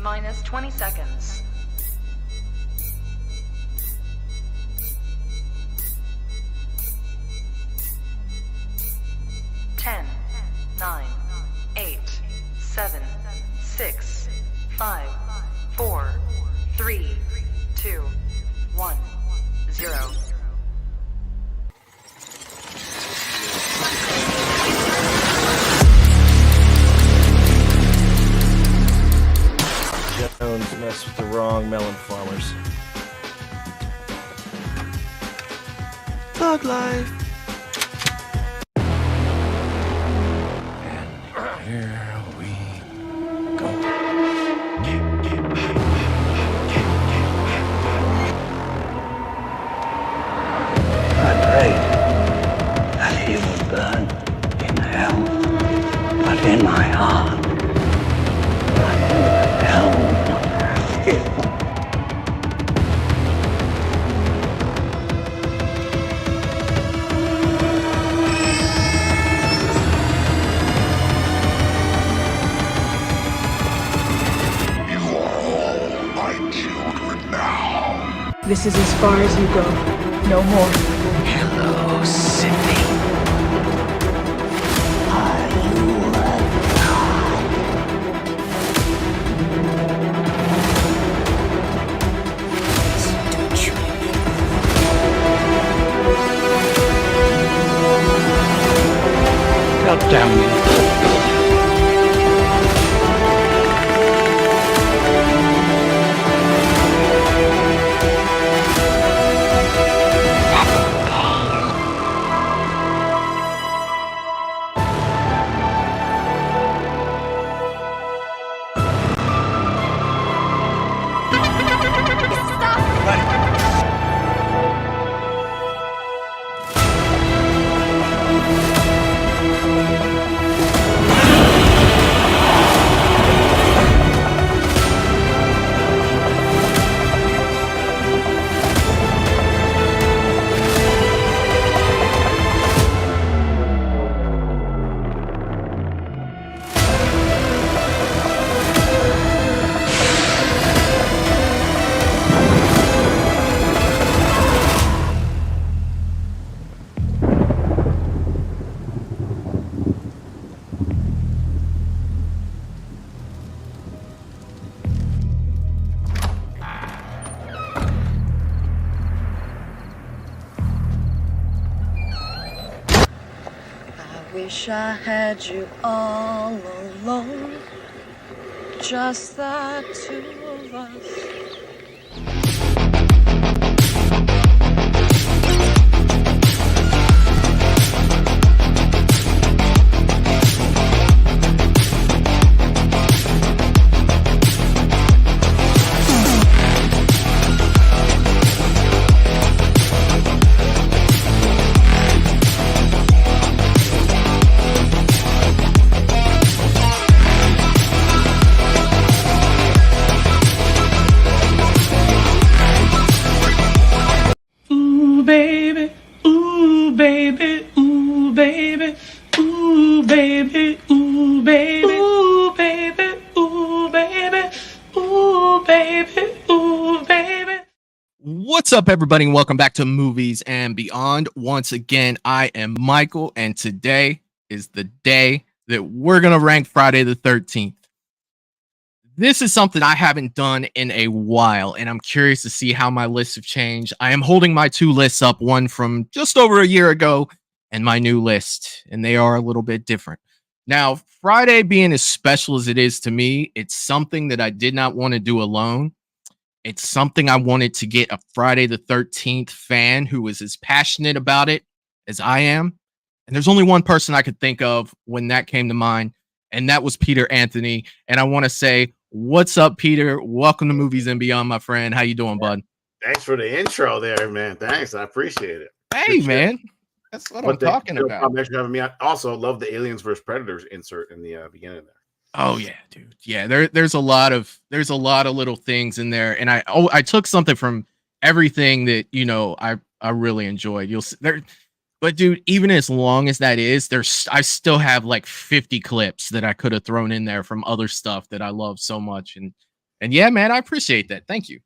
minus 20 seconds. 10, 9, 8, 7, 6, 5, 4, 3, 2, 1, 0. Jones messed with the wrong melon farmers. Thug life. And here we go. I prayed that he would burn in hell, but in my heart, hell. This is as far as you go. No more. Hello, Sydney. Are you alive? God damn you. Wish I had you all alone, just the two of us. Ooh, baby, ooh, baby, ooh, baby, ooh, baby, ooh, baby, ooh, baby, ooh, baby, ooh, baby, ooh, baby. What's up, everybody, and welcome back to Movies and Beyond. Once again, I am Michael, and today is the day that we're going to rank Friday the 13th. This is something I haven't done in a while, and I'm curious to see how my lists have changed. I am holding my two lists up, one from just over a year ago and my new list, and they are a little bit different. Now, Friday being as special as it is to me, it's something that I did not want to do alone. It's something I wanted to get a Friday the 13th fan who is as passionate about it as I am. And there's only one person I could think of when that came to mind, and that was Peter Anthony. And I want to say, what's up, Peter? Welcome to Movies and Beyond, my friend. How you doing, bud? Thanks for the intro there, man. Thanks. I appreciate it. Hey, man. That's what I'm talking about. Thanks for having me. I also love the Aliens vs. Predators insert in the beginning there. Oh yeah, dude. Yeah, there's a lot of little things in there, and I took something from everything that I really enjoyed. You'll see there, but dude, even as long as that is, I still have like 50 clips that I could have thrown in there from other stuff that I love so much, and And yeah, man, I appreciate that. Thank you.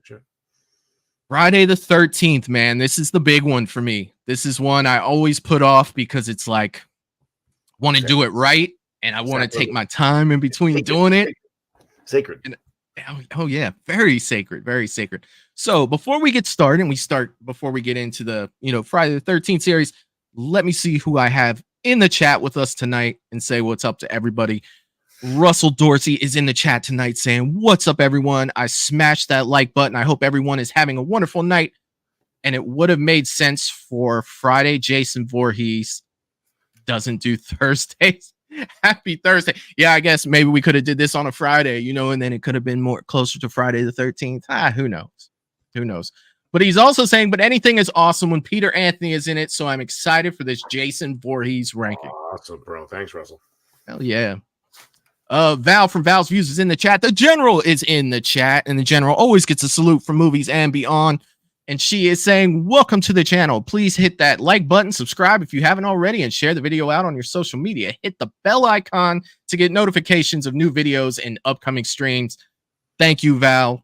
Sure. Friday the 13th, man. This is the big one for me. This is one I always put off because it's like, want to do it right. And I want to take my time in between doing it. Sacred. And, oh yeah, very sacred, very sacred. So before we get started, and before we get into the Friday the 13th series, let me see who I have in the chat with us tonight and say what's up to everybody. Russell Dorsey is in the chat tonight saying, "What's up, everyone? I smashed that like button. I hope everyone is having a wonderful night." And it would have made sense for Friday. Jason Voorhees doesn't do Thursdays. Happy Thursday. Yeah, I guess maybe we could have did this on a Friday, and then it could have been more closer to Friday the 13th. Who knows? Who knows? But he's also saying, but anything is awesome when Peter Anthony is in it. So I'm excited for this Jason Voorhees ranking. Awesome, bro. Thanks, Russell. Hell yeah. Val from Val's Views is in the chat. The General is in the chat, and the General always gets a salute from Movies and Beyond. And she is saying, welcome to the channel. Please hit that like button, subscribe if you haven't already, and share the video out on your social media. Hit the bell icon to get notifications of new videos and upcoming streams. Thank you, Val.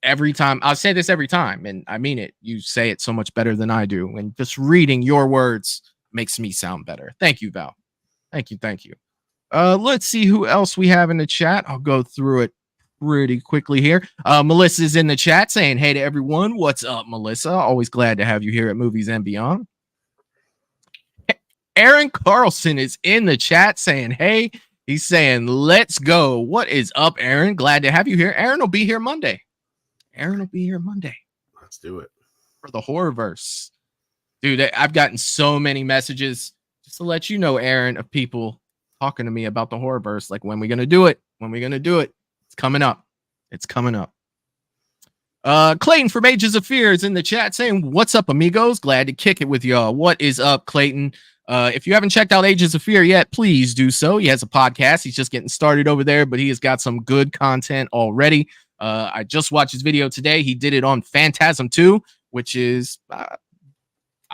Every time I'll say this every time, and I mean it. You say it so much better than I do, and just reading your words makes me sound better. Thank you, Val. Thank you. Let's see who else we have in the chat. I'll go through it pretty quickly here. Melissa's in the chat saying, "Hey to everyone, what's up, Melissa? Always glad to have you here at Movies and Beyond." Aaron Carlson is in the chat saying, "Hey." He's saying, "Let's go." What is up, Aaron? Glad to have you here. Aaron will be here Monday. Let's do it for the Horrorverse. Dude, I've gotten so many messages, just to let you know, Aaron, of people talking to me about the Horrorverse. Like, when are we going to do it? It's coming up. Clayton from Ages of Fear is in the chat saying, "What's up, amigos? Glad to kick it with y'all." What is up, Clayton? If you haven't checked out Ages of Fear yet, please do so. He has a podcast. He's just getting started over there, but he has got some good content already. I just watched his video today. He did it on Phantasm 2, which is I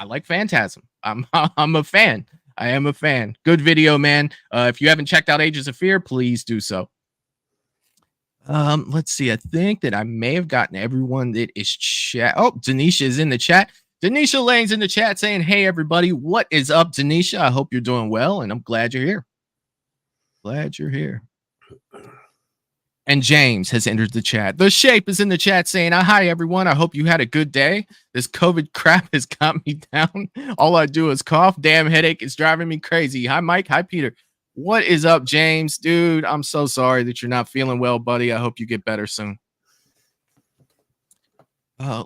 like Phantasm. I'm a fan. I am a fan. Good video, man. If you haven't checked out Ages of Fear, please do so. Let's see. I think that I may have gotten everyone that is chat. Oh, Denisha is in the chat. Denisha Lane's in the chat saying, "Hey, everybody. What is up, Denisha? I hope you're doing well, and I'm glad you're here. And James has entered the chat. The Shape is in the chat saying, "Hi, everyone. I hope you had a good day. This COVID crap has got me down. All I do is cough. Damn headache is driving me crazy. Hi, Mike. Hi, Peter." What is up, James? Dude, I'm so sorry that you're not feeling well, buddy. I hope you get better soon.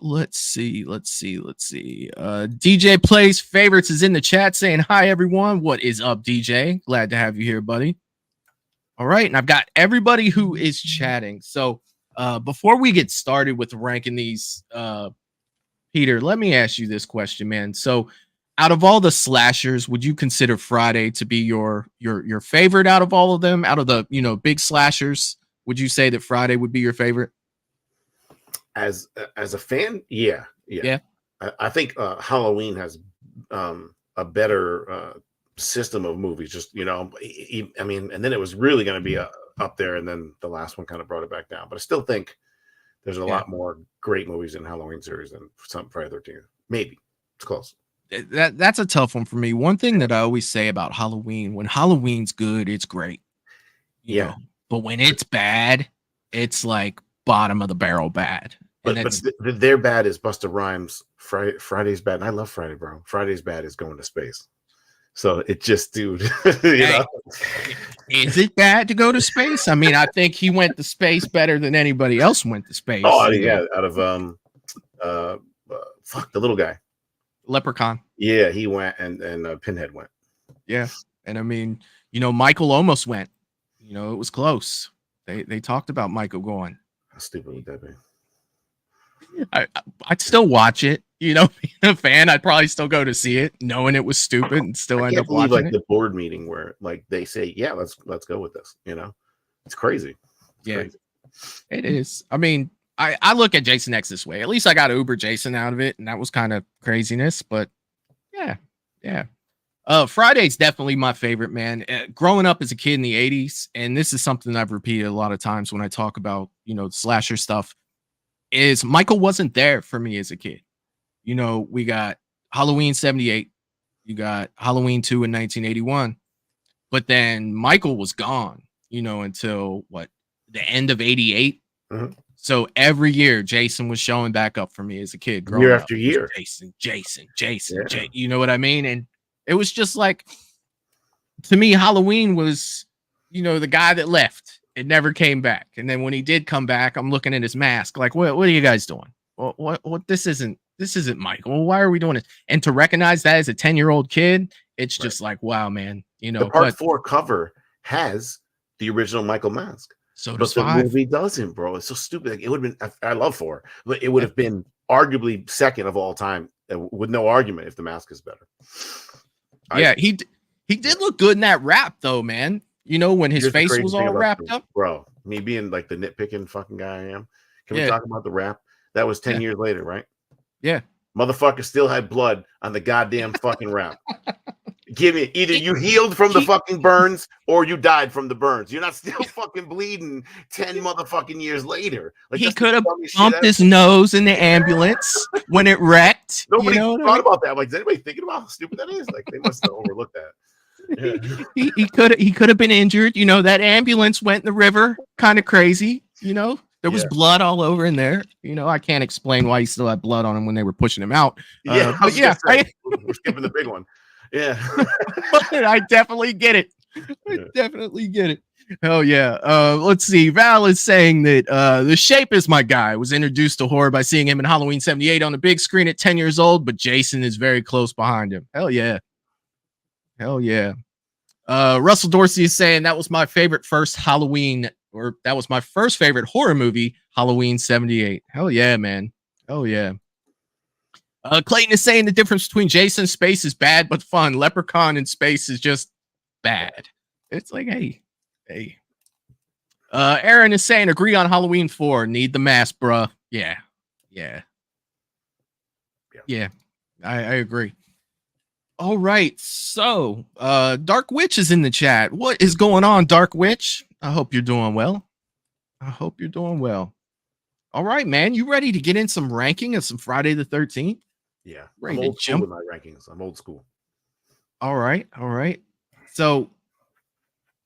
Let's see. DJ Plays Favorites is in the chat saying, "Hi, everyone. What is up, DJ? Glad to have you here, buddy." All right, and I've got everybody who is chatting. So before we get started with ranking these, Peter, let me ask you this question, man. So out of all the slashers, would you consider Friday to be your favorite out of all of them? Out of the big slashers, would you say that Friday would be your favorite? As a fan, yeah. I think Halloween has a better system of movies. Just I mean, and then it was really going to be up there, and then the last one kind of brought it back down. But I still think there's a lot more great movies in Halloween series than some Friday the 13th. Maybe it's close. That's a tough one for me. One thing that I always say about Halloween: when Halloween's good, it's great. You know? But when it's bad, it's like bottom of the barrel bad. But their bad is Busta Rhymes. Friday's bad. And I love Friday, bro. Friday's bad is going to space. So it just, dude. Is it bad to go to space? I mean, I think he went to space better than anybody else went to space. Oh yeah, out of the little guy, Leprechaun. Yeah, he went, and Pinhead went. Yeah, and I mean, Michael almost went. It was close. They talked about Michael going. How stupid would that be? I'd still watch it. Being a fan, I'd probably still go to see it, knowing it was stupid, and still end up watching it. The board meeting where they say, "Yeah, let's go with this." It's crazy. Crazy. It is. I mean, I look at Jason X this way. At least I got Uber Jason out of it, and that was kind of craziness. But yeah. Friday's definitely my favorite, man. Growing up as a kid in the 80s, and this is something I've repeated a lot of times when I talk about, slasher stuff, is Michael wasn't there for me as a kid. We got Halloween 78, you got Halloween 2 in 1981, but then Michael was gone, until the end of 88. Mhm. So every year Jason was showing back up for me as a kid growing Year up. after year. Jason, Yeah. you know what I mean? And it was just like, to me, Halloween was, the guy that left. It never came back. And then when he did come back, I'm looking at his mask like, what are you guys doing? What this isn't Michael. Why are we doing it? And to recognize that as a 10-year-old kid, it's just like, wow, man. The part 4 cover has the original Michael mask. So But does the 5. movie doesn't, bro. It's so stupid. Like, it would have been, I love 4, but it would have been arguably second of all time with no argument if the mask is better. Yeah, he did look good in that rap though, man. When his Here's the face crazy was thing all about wrapped this, up. bro. Me being like the nitpicking fucking guy I am. Can we Yeah. talk about the rap? That was 10 Yeah. years later, right? Yeah. Motherfucker still had blood on the goddamn fucking rap. Give me either you healed from the fucking burns or you died from the burns. You're not still fucking bleeding 10 motherfucking years later. Like, He that's the could have dumbest shit bumped ever. his nose in the ambulance when it wrecked. Nobody you know what I thought mean? about that. Like, is anybody thinking about how stupid that is? Like, they must have overlooked that. Yeah. he could have been injured. That ambulance went in the river, kind of crazy. There was blood all over in there. I can't explain why he still had blood on him when they were pushing him out. Yeah, but yeah, we're skipping the big one. Yeah. I definitely get it. I definitely get it. Hell yeah. Let's see. Val is saying that The Shape is my guy. Was introduced to horror by seeing him in Halloween 78 on the big screen at 10 years old, but Jason is very close behind him. Hell yeah. Hell yeah. Russell Dorsey is saying that was my favorite first Halloween, or that was my first favorite horror movie, Halloween 78. Hell yeah, man. Hell yeah. Clayton is saying the difference between Jason space is bad but fun. Leprechaun in space is just bad. It's like, hey. Aaron is saying agree on Halloween 4. Need the mask, bruh. Yeah. I agree. All right. So, Dark Witch is in the chat. What is going on, Dark Witch? I hope you're doing well. All right, man. You ready to get in some ranking of some Friday the 13th? Yeah. Ready I'm to old school jump? with my rankings. I'm old school. All right. So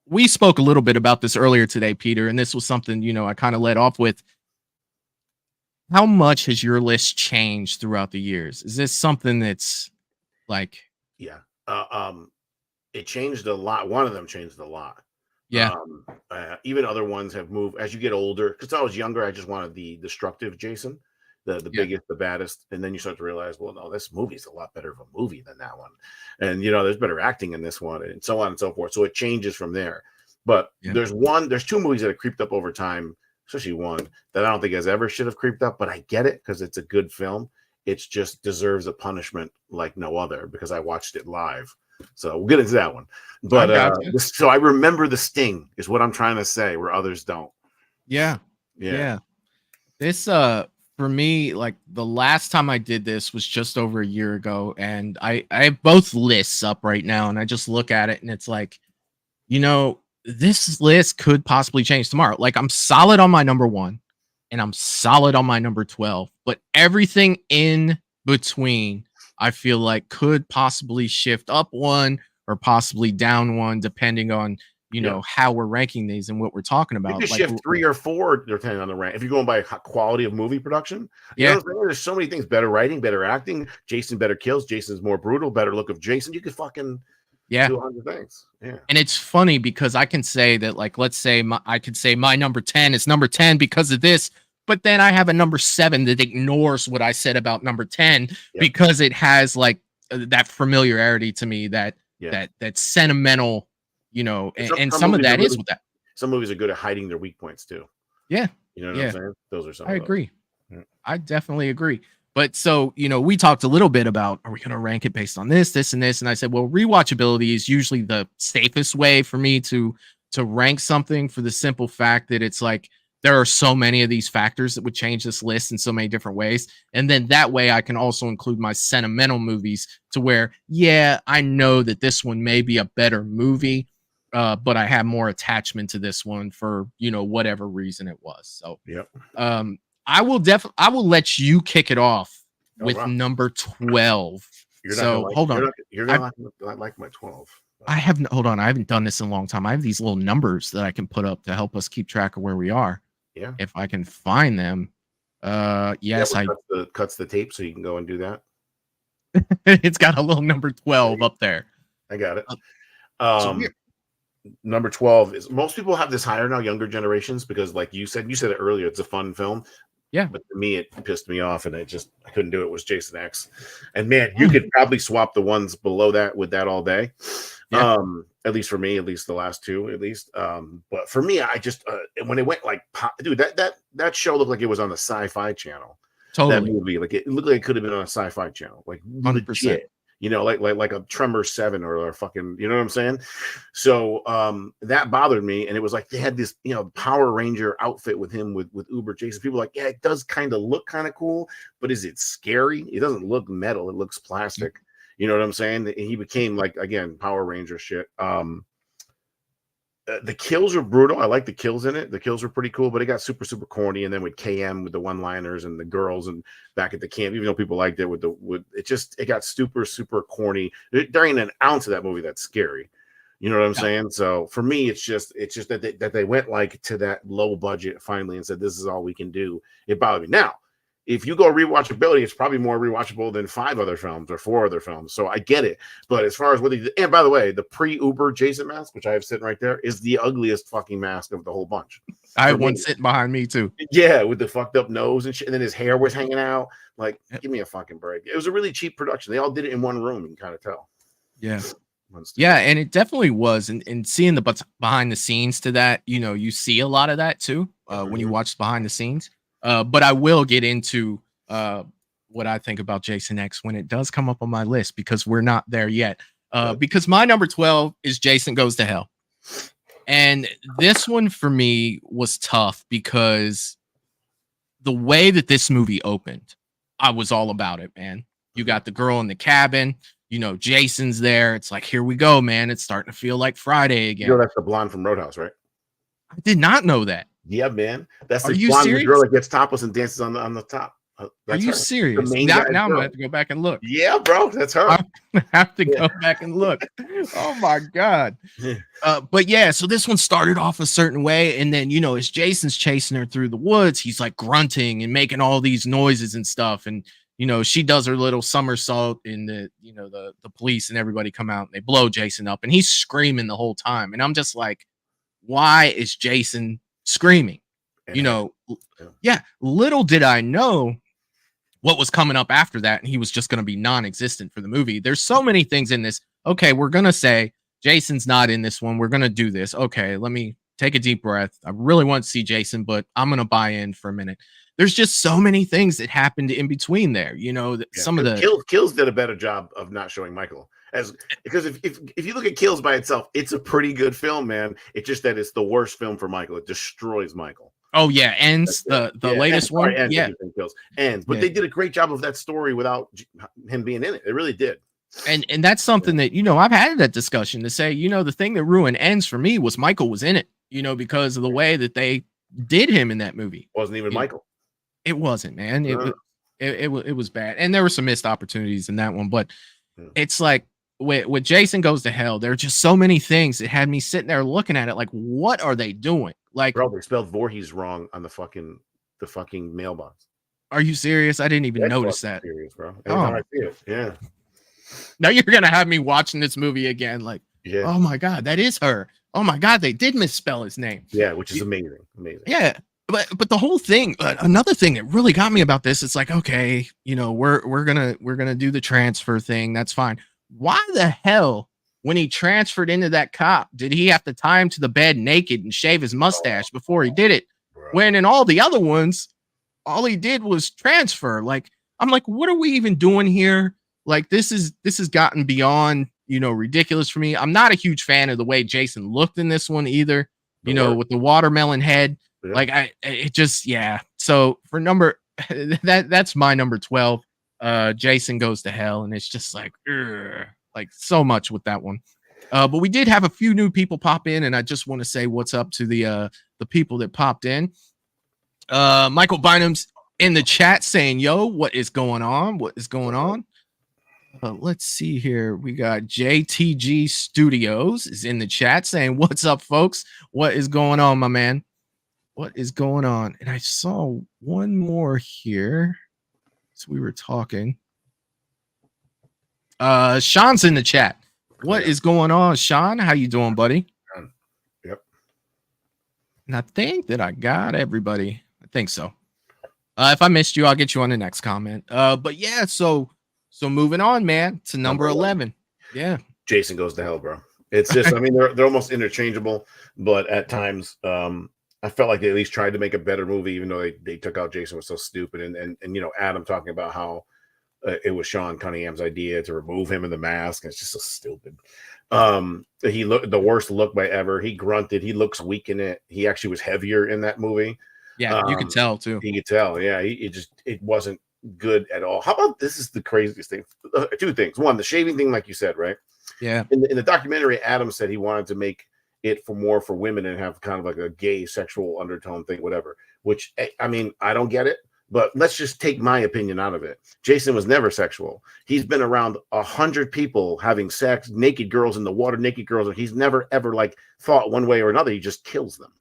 we spoke a little bit about this earlier today, Peter, and this was something, I kind of led off with. How much has your list changed throughout the years? Is this something that's like... Yeah. It changed a lot. One of them changed a lot. Yeah. Even other ones have moved as you get older. Because I was younger, I just wanted the destructive Jason, the biggest, the baddest. And then you start to realize, well, no, this movie's a lot better of a movie than that one. And there's better acting in this one, and so on and so forth. So it changes from there. But there's 2 movies that have creeped up over time, especially one that I don't think has ever should have creeped up, but I get it because it's a good film. It just deserves a punishment like no other because I watched it live. So we'll get into that one. But so I remember The Sting is what I'm trying to say, where others don't. Yeah. This for me, like the last time I did this was just over a year ago, and I have both lists up right now, and I just look at it and it's like, this list could possibly change tomorrow. Like, I'm solid on my number 1 and I'm solid on my number 12, but everything in between I feel like could possibly shift up 1 or possibly down 1, depending on, how we're ranking these and what we're talking about. You could like, shift 3 or 4 depending on the rank. If you're going by quality of movie production, there's so many things: better writing, better acting, Jason better kills, Jason's more brutal, better look of Jason. You could fucking do 100 things. Yeah. And it's funny because I can say that, like, let's say I could say my number 10 is number 10 because of this, but then I have a number 7 that ignores what I said about number 10 because it has like that familiarity to me, that sentimental, and some of that is with that. Some movies are good at hiding their weak points too. Yeah. You know what I'm saying? Those are some. I agree. I definitely agree. But so, we talked a little bit about, are we going to rank it based on this, and this? And I said, well, rewatchability is usually the safest way for me to rank something, for the simple fact that it's like, there are so many of these factors that would change this list in so many different ways. And then that way I can also include my sentimental movies to where, yeah, I know that this one may be a better movie, but I have more attachment to this one for, whatever reason it was. So, I will let you kick it off with number 12. Hold on. You're gonna like my 12. Hold on. I haven't done this in a long time. I have these little numbers that I can put up to help us keep track of where we are. Yeah. If I can find them. Yes, cuts the tape so you can go and do that. It's got a little number 12 up there. I got it. Number 12 is, most people have this higher now, younger generations, because like you said it earlier, it's a fun film. Yeah. But to me, it pissed me off, and I couldn't do it. Was Jason X. And man, you could probably swap the ones below that with that all day. Yeah. At least for me, at least the last two, at least. But for me, I just when it went like, dude, that show looked like it was on the Sci-Fi Channel. Totally. That movie, like it looked like it could have been on a Sci-Fi Channel, like 100%. Legit. Like a Tremor 7 or a fucking, you know what I'm saying? So that bothered me. And it was like they had this, Power Ranger outfit with him with Uber Jason. People were like, yeah, it does kind of look kind of cool, but is it scary? It doesn't look metal, it looks plastic. You know what I'm saying? And he became like, again, Power Ranger shit. The kills are brutal. I like the kills in it. The kills were pretty cool, but it got super, super corny. And then with KM with the one-liners and the girls and back at the camp, even though people liked it it got super, super corny. There ain't an ounce of that movie that's scary. You know what I'm saying? So for me, it's just that they went like to that low budget finally and said, this is all we can do. It bothered me. Now, if you go rewatchability, it's probably more rewatchable than 5 other films or 4 other films. So I get it. But as far as and by the way, the pre-Uber Jason mask, which I have sitting right there, is the ugliest fucking mask of the whole bunch. I have one sitting behind me too. Yeah, with the fucked up nose and shit. And then his hair was hanging out. Like, give me a fucking break. It was a really cheap production. They all did it in one room. You can kind of tell. Yeah. Yeah, and it definitely was. And seeing the behind the scenes to that, you see a lot of that too when you watch behind the scenes. But I will get into what I think about Jason X when it does come up on my list, because we're not there yet. Because my number 12 is Jason Goes to Hell. And this one for me was tough because the way that this movie opened, I was all about it, man. You got the girl in the cabin. Jason's there. It's like, here we go, man. It's starting to feel like Friday again. That's the blonde from Roadhouse, right? I did not know that. Yeah, man. That's the blonde girl that gets topless and dances on the top. Are you serious? Now I'm gonna have to go back and look. Yeah, bro, that's her. I'm gonna have to go back and look. Oh my god. But yeah, so this one started off a certain way, and then as Jason's chasing her through the woods, he's like grunting and making all these noises and stuff, and she does her little somersault, and the police and everybody come out and they blow Jason up, and he's screaming the whole time, and I'm just like, why is Jason screaming? Little did I know what was coming up after that, and he was just going to be non-existent for the movie. There's so many things in this. Okay, we're going to say Jason's not in this one. We're going to do this. Okay, let me take a deep breath. I really want to see Jason, but I'm going to buy in for a minute. There's just so many things that happened in between there. Some of the Kills did a better job of not showing Michael, because if you look at Kills by itself, it's a pretty good film, man. It's just that it's the worst film for Michael. It destroys Michael. Oh yeah, Ends, the latest one. Kills. Ends, but they did a great job of that story without him being in it. They really did. And that's something that I've had that discussion to say, the thing that ruined Ends for me was Michael was in it, because of the way that they did him in that movie. Wasn't even Michael. It wasn't, man. It was bad, and there were some missed opportunities in that one. But it's like with Jason Goes to Hell, there are just so many things that had me sitting there looking at it like, what are they doing? Like, bro, they spelled Voorhees wrong on the fucking mailbox. Are you serious? I didn't even notice that. Serious, bro. I see it. Yeah. Now you're gonna have me watching this movie again. Like, oh my god, that is her. Oh my god, they did misspell his name. Yeah, which is amazing. Amazing. Yeah. But the whole thing, another thing that really got me about this, it's like, okay, we're gonna do the transfer thing. That's fine. Why the hell, when he transferred into that cop, did he have to tie him to the bed naked and shave his mustache before he did it? Bro. When in all the other ones, all he did was transfer. Like, I'm like, what are we even doing here? Like, this has gotten beyond, ridiculous for me. I'm not a huge fan of the way Jason looked in this one either, with the watermelon head. Like it just, yeah. So for number that's my number 12. Jason Goes to Hell, and it's just like, ugh, like so much with that one. But we did have a few new people pop in, and I just want to say what's up to the people that popped in. Michael Bynum's in the chat saying, "Yo, what is going on? What is going on?" Let's see here. We got JTG Studios is in the chat saying, "What's up, folks? What is going on, my man? What is going on?" And I saw one more here. So we were talking. Sean's in the chat. What is going on, Sean? How you doing, buddy? Yep. And I think that I got everybody. I think so. If I missed you, I'll get you on the next comment. But yeah, so moving on, man, to number 11. Yeah. Jason Goes to Hell, bro. It's just, I mean, they're almost interchangeable, but at times, I felt like they at least tried to make a better movie, even though they took out Jason was so stupid. And you know, Adam talking about how it was Sean Cunningham's idea to remove him in the mask. And it's just so stupid. He looked the worst look by ever. He grunted. He looks weak in it. He actually was heavier in that movie. Yeah, you can tell too. He could tell. Yeah, it wasn't good at all. How about this is the craziest thing? Two things. One, the shaving thing, like you said, right? Yeah. In the documentary, Adam said he wanted to make it for women and have kind of like a gay sexual undertone thing, whatever. Which, I mean, I don't get it. But let's just take my opinion out of it. Jason was never sexual. He's been around 100 people having sex, naked girls in the water, naked girls. And he's never, ever like thought one way or another. He just kills them.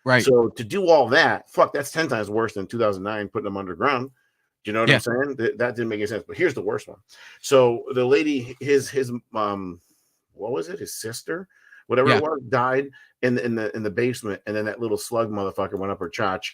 Right. So to do all that, fuck, that's 10 times worse than 2009 putting them underground. Do you know what I'm saying? That didn't make any sense. But here's the worst one. So the lady, his what was it? His sister, whatever it was, died in the basement, and then that little slug motherfucker went up her chotch.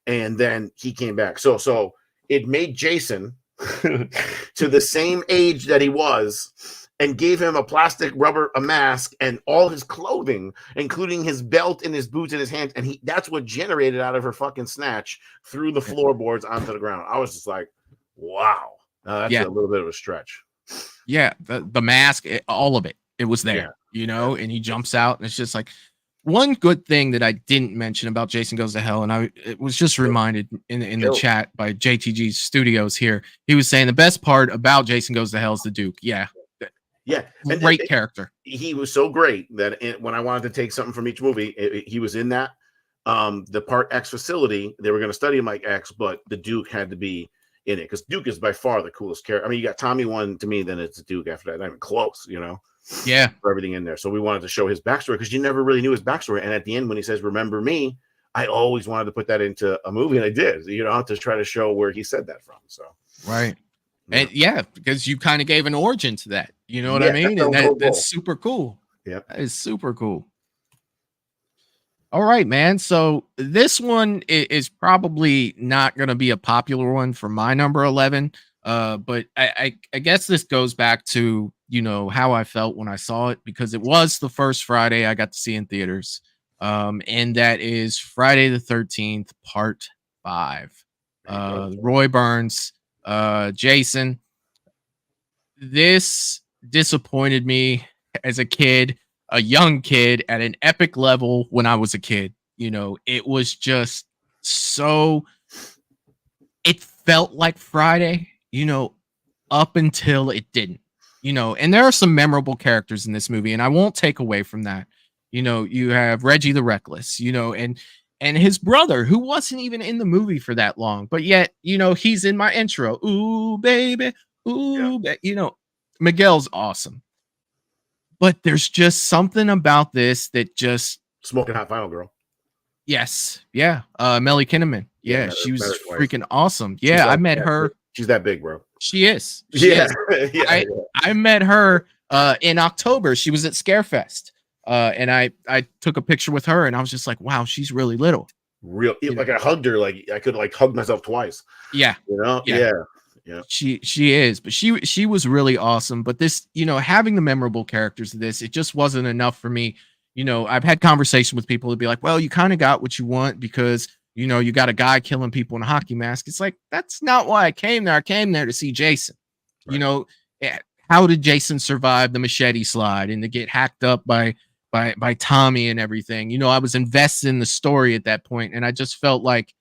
And then he came back. So it made Jason to the same age that he was and gave him a mask and all his clothing, including his belt and his boots and his hands. And that's what generated out of her fucking snatch through the floorboards onto the ground. I was just like, wow. That's a little bit of a stretch. Yeah. The mask, all of it. It was there, you know, and he jumps out and it's just like, one good thing that I didn't mention about Jason Goes to Hell, and it was just reminded in the chat by JTG Studios here. He was saying the best part about Jason Goes to Hell is the Duke. Yeah. Great character. He was so great that when I wanted to take something from each movie, he was in that. The Part X facility, they were going to study him like X, but the Duke had to be in it because Duke is by far the coolest character. I mean, you got Tommy one to me, then it's the Duke after that. Not even close, you know. Yeah, for everything in there. So we wanted to show his backstory because you never really knew his backstory. And at the end, when he says "Remember me," I always wanted to put that into a movie, and I did. You know, to try to show where he said that from. So right, and because you kind of gave an origin to that. You know what I mean? And that's super cool. Yeah, that is super cool. All right, man. So this one is probably not going to be a popular one for my number 11. But I guess this goes back to, you know, how I felt when I saw it, because it was the first Friday I got to see in theaters. And that is Friday the 13th, Part 5. Roy Burns, Jason. This disappointed me as a kid, a young kid, at an epic level when I was a kid. You know, it was just so, it felt like Friday, you know, up until it didn't, you know. And there are some memorable characters in this movie, and I won't take away from that. You know, you have Reggie the Reckless, you know, and his brother, who wasn't even in the movie for that long, but yet, you know, he's in my intro. Ooh, baby. Ooh, you know, Miguel's awesome. But there's just something about this that just... Smoking Hot Final Girl. Yes. Yeah. Melly Kinnaman. Yeah, she was freaking awesome. Yeah, I met her. She's that big, bro. She is. She is. I met her in October. She was at Scarefest. And I took a picture with her, and I was just like, wow, she's really little. Like I hugged her, like I could like hug myself twice. Yeah. You know? Yeah. She is, but she was really awesome. But this, you know, having the memorable characters of this, it just wasn't enough for me. You know, I've had conversations with people who'd be like, well, you kind of got what you want because, you know, you got a guy killing people in a hockey mask. It's like, that's not why I came there. I came there to see Jason. Right. You know, how did Jason survive the machete slide and to get hacked up by by Tommy and everything. You know, I was invested in the story at that point, and I just felt like,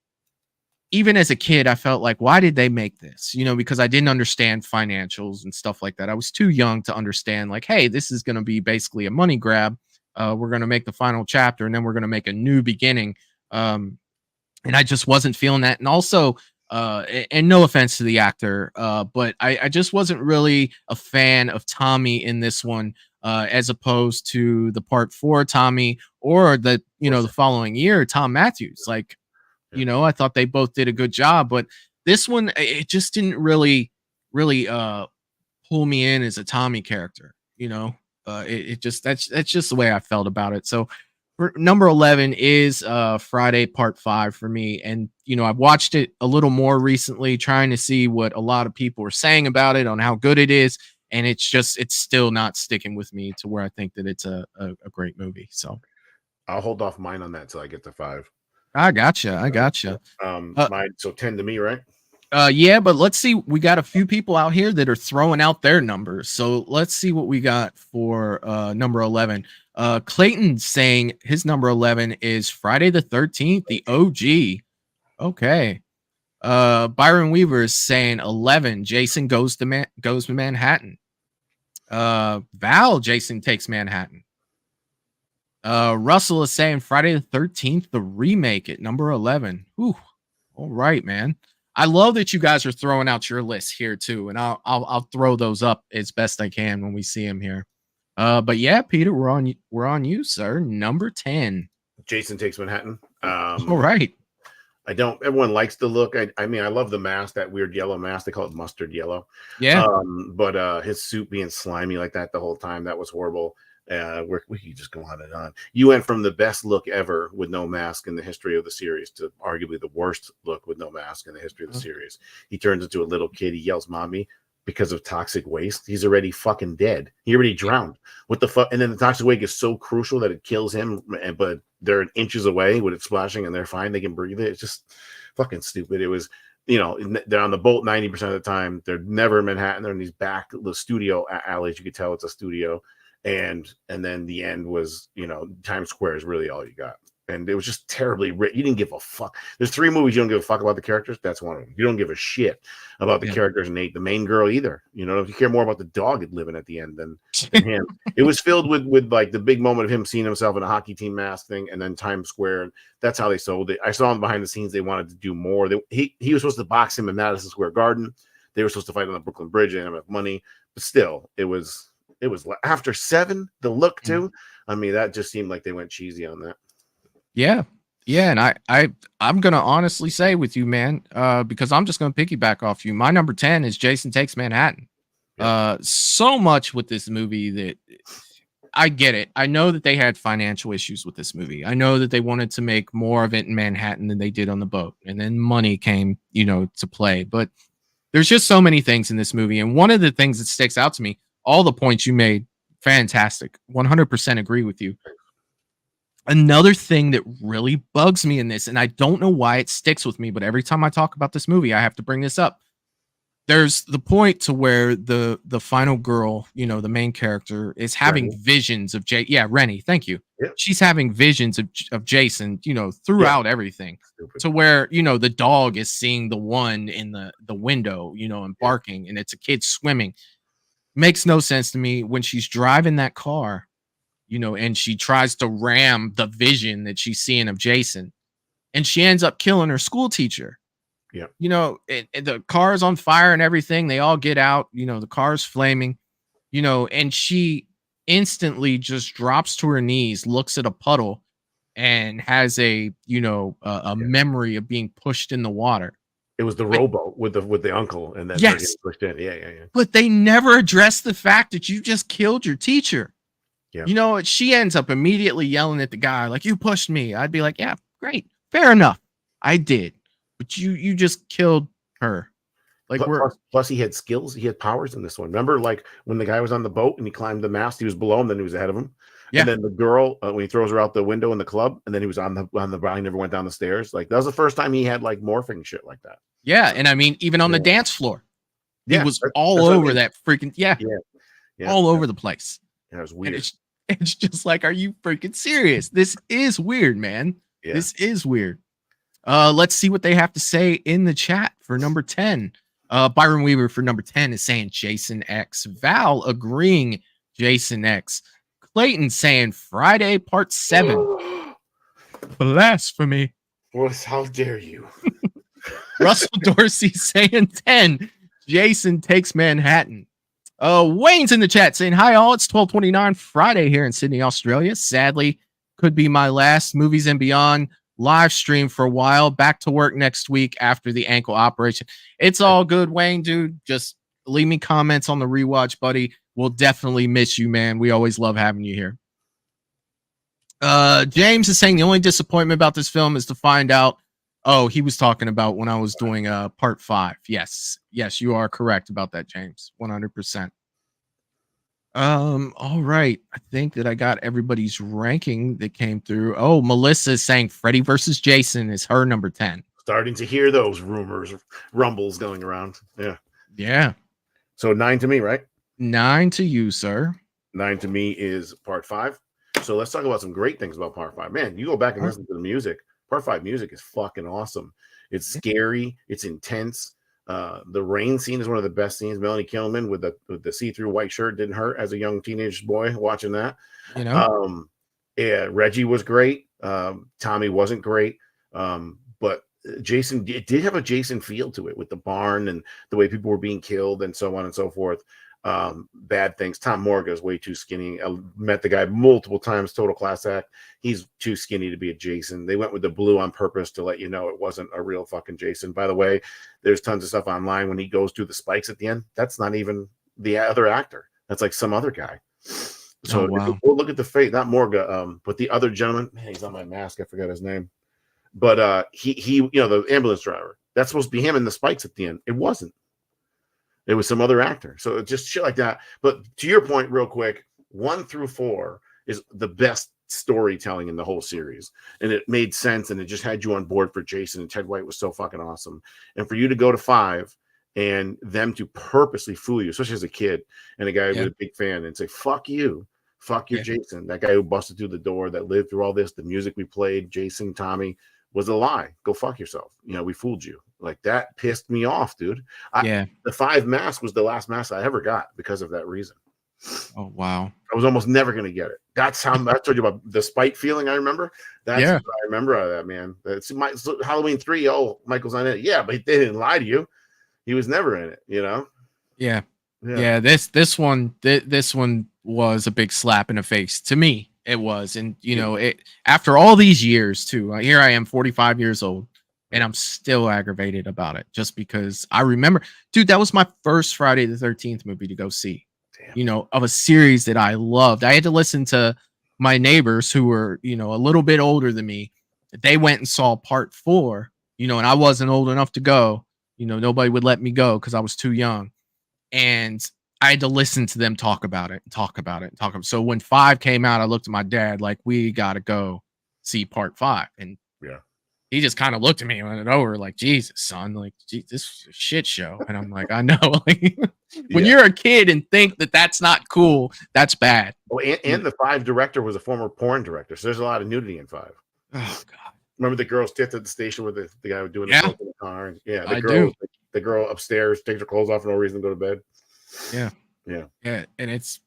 even as a kid, I felt like, why did they make this? You know, because I didn't understand financials and stuff like that. I was too young to understand, like, hey, this is going to be basically a money grab. We're going to make the final chapter, and then we're going to make a new beginning. And I just wasn't feeling that. And also, and no offense to the actor, but I just wasn't really a fan of Tommy in this one, as opposed to the part 4 Tommy, or the, you know, the following year, Tom Matthews. Like, you know, I thought they both did a good job, but this one, it just didn't really pull me in as a Tommy character. You know, it just, that's just the way I felt about it. So for number 11 is Friday Part 5 for me. And, you know, I've watched it a little more recently, trying to see what a lot of people are saying about it, on how good it is. And it's still not sticking with me to where I think that it's a great movie. So I'll hold off mine on that till I get to 5. I gotcha. Mine, so 10 to me, right? Yeah, but let's see. We got a few people out here that are throwing out their numbers. So let's see what we got for number 11. Clayton saying his number 11 is Friday the 13th, the OG. Okay. Byron Weaver is saying 11. Jason goes to Manhattan. Val, Jason takes Manhattan. Russell is saying Friday the 13th, the remake, at number 11. Ooh, all right, man. I love that you guys are throwing out your lists here too, and I'll throw those up as best I can when we see them here. But yeah, Peter, we're on you, sir. Number 10. Jason Takes Manhattan. All right. Everyone likes the look. I mean, I love the mask, that weird yellow mask. They call it mustard yellow. Yeah. But his suit being slimy like that the whole time, that was horrible. We could just go on and on. You went from the best look ever with no mask in the history of the series to arguably the worst look with no mask in the history of the series. He turns into a little kid. He yells, "Mommy," because of toxic waste. He's already fucking dead. He already drowned. What the fuck? And then the toxic waste is so crucial that it kills him, but they're inches away with it splashing and they're fine. They can breathe it. It's just fucking stupid. It was, you know, they're on the boat 90% of the time. They're never in Manhattan. They're in these back, the studio alleys. You could tell it's a studio. And then the end was, you know, Times Square is really all you got. And it was just terribly written. You didn't give a fuck. There's 3 movies you don't give a fuck about the characters. That's one of them. You don't give a shit about the characters and the main girl either. You know, if you care more about the dog living at the end than him. It was filled with like the big moment of him seeing himself in a hockey team mask thing, and then Times Square. And that's how they sold it. I saw him behind the scenes. They wanted to do more. He was supposed to box him in Madison Square Garden. They were supposed to fight on the Brooklyn Bridge and have money. But still, it was after 7, the look too. I mean, that just seemed like they went cheesy on that. Yeah. And I'm gonna honestly say with you, man, because I'm just gonna piggyback off you. My number 10 is Jason Takes Manhattan. So much with this movie that I get it. I know that they had financial issues with this movie. I know that they wanted to make more of it in Manhattan than they did on the boat, and then money came, you know, to play. But there's just so many things in this movie, and one of the things that sticks out to me, all the points you made, fantastic. 100% agree with you. Another thing that really bugs me in this, and I don't know why it sticks with me, but every time I talk about this movie, I have to bring this up. There's the point to where the final girl, you know, the main character, is having visions of Rennie. Thank you. Yep. She's having visions of Jason, you know, throughout everything. Stupid. To where, you know, the dog is seeing the one in the window, you know, and barking, and it's a kid swimming. Makes no sense to me. When she's driving that car, you know, and she tries to ram the vision that she's seeing of Jason, and she ends up killing her school teacher. Yeah. You know, the car is on fire and everything. They all get out, you know, the car's flaming, you know, and she instantly just drops to her knees, looks at a puddle, and has a, you know, a memory of being pushed in the water. It was the rowboat with the uncle, and then pushed in. Yeah. But they never addressed the fact that you just killed your teacher. Yeah. You know, she ends up immediately yelling at the guy, like, "You pushed me." I'd be like, "Yeah, great, fair enough, I did, but you just killed her." Like, plus he had skills, he had powers in this one. Remember, like when the guy was on the boat and he climbed the mast, he was below him, then he was ahead of him. Yeah. And then the girl, when he throws her out the window in the club, and then he was on the ground, he never went down the stairs. Like, that was the first time he had like morphing shit like that. Yeah, and I mean, even on the dance floor, he was all over that freaking all over the place. Yeah, it was weird. It's just like, are you freaking serious? This is weird, man. Yeah. This is weird. Let's see what they have to say in the chat for number 10. Byron Weaver for number 10 is saying Jason X. Val agreeing Jason X. Clayton saying Friday Part 7. Blasphemy. How dare you? Russell Dorsey saying 10. Jason Takes Manhattan. Wayne's in the chat saying, hi all, it's 12:29 Friday here in Sydney, Australia. Sadly, could be my last Movies and Beyond live stream for a while. Back to work next week after the ankle operation. It's all good, Wayne, dude. Just leave me comments on the rewatch, buddy. We'll definitely miss you, man. We always love having you here. James is saying the only disappointment about this film is to find out. Oh, he was talking about when I was doing part 5. Yes, you are correct about that, James. 100%. All right. I think that I got everybody's ranking that came through. Oh, Melissa is saying Freddy versus Jason is her number 10. Starting to hear those rumbles going around. Yeah. So 9 to me, right? 9 to you, sir. 9 to me is part 5. So let's talk about some great things about part 5. Man, you go back and listen to the music. Part 5 music is fucking awesome. It's scary. It's intense. The rain scene is one of the best scenes. Melanie Kilman with the see-through white shirt didn't hurt as a young teenage boy watching that. You know, yeah, Reggie was great. Tommy wasn't great. But Jason, it did have a Jason feel to it with the barn and the way people were being killed and so on and so forth. Bad things. Tom Morga is way too skinny. I met the guy multiple times, total class act. He's too skinny to be a Jason. They went with the blue on purpose to let you know it wasn't a real fucking Jason. By the way, there's tons of stuff online when he goes through the spikes at the end. That's not even the other actor. That's like some other guy. So wow. We'll look at the fate, not Morga, but the other gentleman, man, he's on my mask. I forgot his name. But he the ambulance driver. That's supposed to be him in the spikes at the end. It wasn't. It was some other actor. So just shit like that. But to your point, real quick, 1 through 4 is the best storytelling in the whole series. And it made sense, and it just had you on board for Jason, and Ted White was so fucking awesome. And for you to go to 5 and them to purposely fool you, especially as a kid and a guy who was a big fan, and say, fuck you. Fuck your Jason. That guy who busted through the door, that lived through all this, the music we played, Jason, Tommy, was a lie. Go fuck yourself. We fooled you. Like, that pissed me off, dude. The 5 mask was the last mask I ever got because of that reason. Oh, wow. I was almost never going to get it. That's how I told you about the spite feeling. I remember. That's what I remember out of that, man. It's Halloween 3. Oh, Michael's on it. Yeah, but they didn't lie to you. He was never in it, Yeah. This one was a big slap in the face to me. It was. And it after all these years too, here I am 45 years old and I'm still aggravated about it, just because I remember, dude, that was my first Friday the 13th movie to go see. Damn. Of a series that I loved. I had to listen to my neighbors who were a little bit older than me. They went and saw part 4, and I wasn't old enough to go. Nobody would let me go because I was too young. And I had to listen to them talk about it. So when 5 came out, I looked at my dad like, we got to go see part 5. And he just kind of looked at me and went over like, Jesus, son, like, geez, this is a shit show. And I'm like, I know. Like, when you're a kid and think that that's not cool, that's bad. Oh, and the 5 director was a former porn director. So there's a lot of nudity in 5. Oh, God. Remember the girl tipped at the station with the guy doing the in the car? And, the girl upstairs takes her clothes off for no reason to go to bed. Yeah. And it's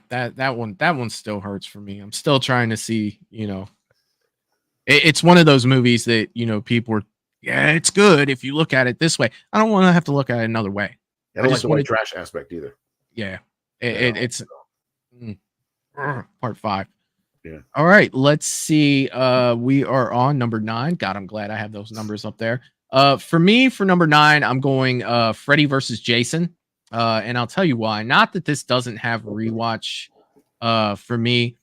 that one still hurts for me. I'm still trying to see, it's one of those movies that people are, it's good if you look at it this way. I don't want to have to look at it another way. I don't like the white trash aspect either. It's part 5. Yeah. All right, let's see. We are on number 9. God, I'm glad I have those numbers up there. For me, for number 9, I'm going Freddy versus Jason. And I'll tell you why. Not that this doesn't have rewatch for me.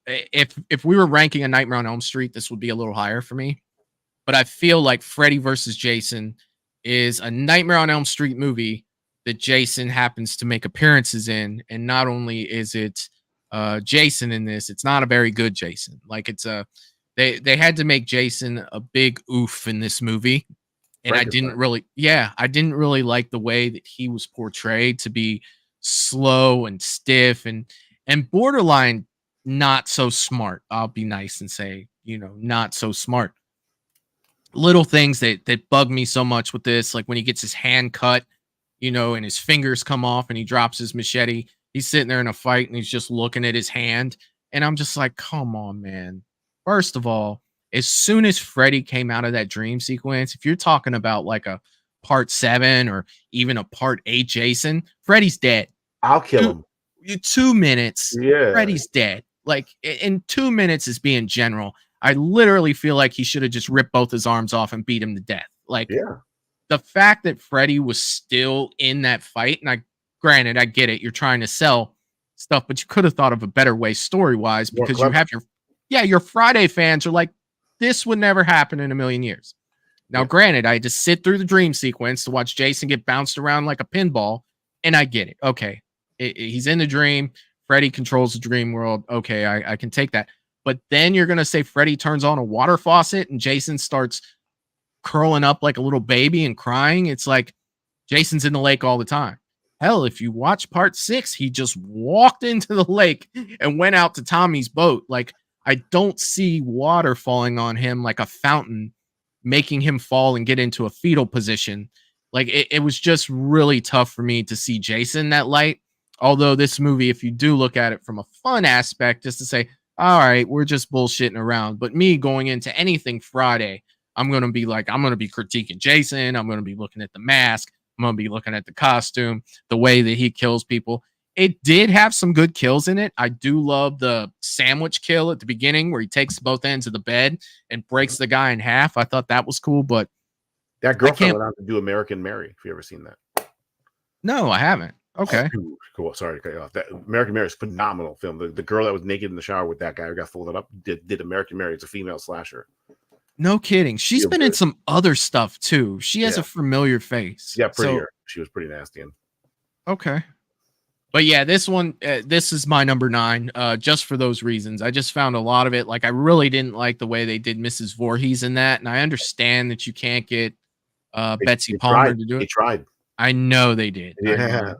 If we were ranking a Nightmare on Elm Street, this would be a little higher for me. But I feel like Freddy versus Jason is a Nightmare on Elm Street movie that Jason happens to make appearances in. And not only is it Jason in this, it's not a very good Jason. Like, it's they had to make Jason a big oof in this movie. And I didn't really like the way that he was portrayed to be slow and stiff and borderline not so smart. I'll be nice and say, not so smart. Little things that bug me so much with this, like when he gets his hand cut, and his fingers come off and he drops his machete. He's sitting there in a fight and he's just looking at his hand. And I'm just like, come on, man. First of all, as soon as Freddy came out of that dream sequence, if you're talking about like a part 7 or even a part 8 Jason, Freddy's dead. I'll kill him. 2 minutes. Yeah. Freddy's dead. Like in 2 minutes is being general. I literally feel like he should have just ripped both his arms off and beat him to death. Like, the fact that Freddy was still in that fight, and granted, I get it, you're trying to sell stuff, but you could have thought of a better way story-wise, because you have your Friday fans are like, this would never happen in a million years. Now, granted, I had to sit through the dream sequence to watch Jason get bounced around like a pinball, and I get it. Okay, he's in the dream. Freddy controls the dream world. Okay, I can take that. But then you're going to say Freddy turns on a water faucet and Jason starts curling up like a little baby and crying. It's like Jason's in the lake all the time. Hell, if you watch part 6, he just walked into the lake and went out to Tommy's boat. Like, I don't see water falling on him like a fountain, making him fall and get into a fetal position. Like, it was just really tough for me to see Jason that light. Although this movie, if you do look at it from a fun aspect, just to say, all right, we're just bullshitting around. But me going into anything Friday, I'm going to be critiquing Jason. I'm going to be looking at the mask. I'm going to be looking at the costume, the way that he kills people. It did have some good kills in it. I do love the sandwich kill at the beginning where he takes both ends of the bed and breaks the guy in half. I thought that was cool, but that girlfriend went out to do American Mary. Have you ever seen that? No, I haven't. Okay. Cool. Sorry to cut you off. That American Mary is a phenomenal film. The girl that was naked in the shower with that guy who got folded up did American Mary. It's a female slasher. No kidding. She's been in some other stuff too. She has a familiar face. Yeah, prettier. She was pretty nasty. Okay. But yeah, this one, this is my number 9, just for those reasons. I just found a lot of it. Like, I really didn't like the way they did Mrs. Voorhees in that. And I understand that you can't get Betsy Palmer to do it. They tried. I know they did. Yeah.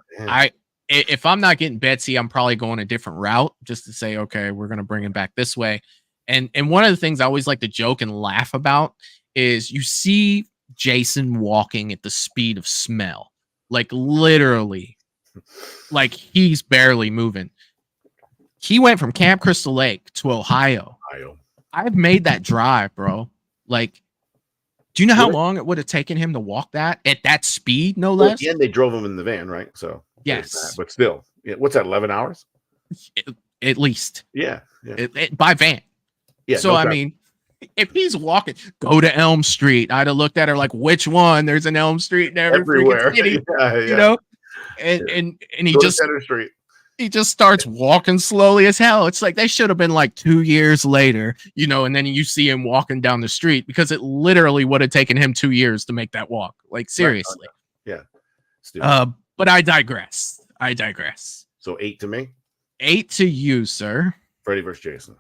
If I'm not getting Betsy, I'm probably going a different route just to say, okay, we're going to bring it back this way. And one of the things I always like to joke and laugh about is you see Jason walking at the speed of smell, like literally, like he's barely moving. He went from Camp Crystal Lake to Ohio. I've made that drive, bro. Like, do you know how long it would have taken him to walk that at that speed? No less. And they drove him in the van, right? So yes, but still, what's that? 11 hours at least. Yeah, by van. Yeah. So I mean, if he's walking, go to Elm Street. I'd have looked at her like, which one? There's an Elm Street in everywhere. City, you know. And he just Center Street. He just starts walking slowly as hell. It's like they should have been like 2 years later, and then you see him walking down the street because it literally would have taken him 2 years to make that walk. Like, seriously. Yeah. But I digress. So 8 to me. 8 to you, sir. Freddy vs. Jason.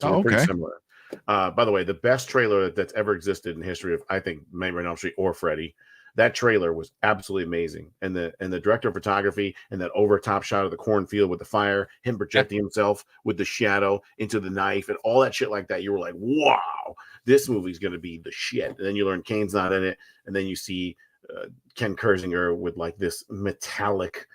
So okay. Pretty similar. By the way, the best trailer that's ever existed in history of, I think, Nightmare on Elm Street or Freddy. That trailer was absolutely amazing, and the director of photography and that over top shot of the cornfield with the fire, him projecting himself with the shadow into the knife, and all that shit like that. You were like, "Wow, this movie's gonna be the shit." And then you learn Kane's not in it, and then you see Ken Kersinger with like this metallic,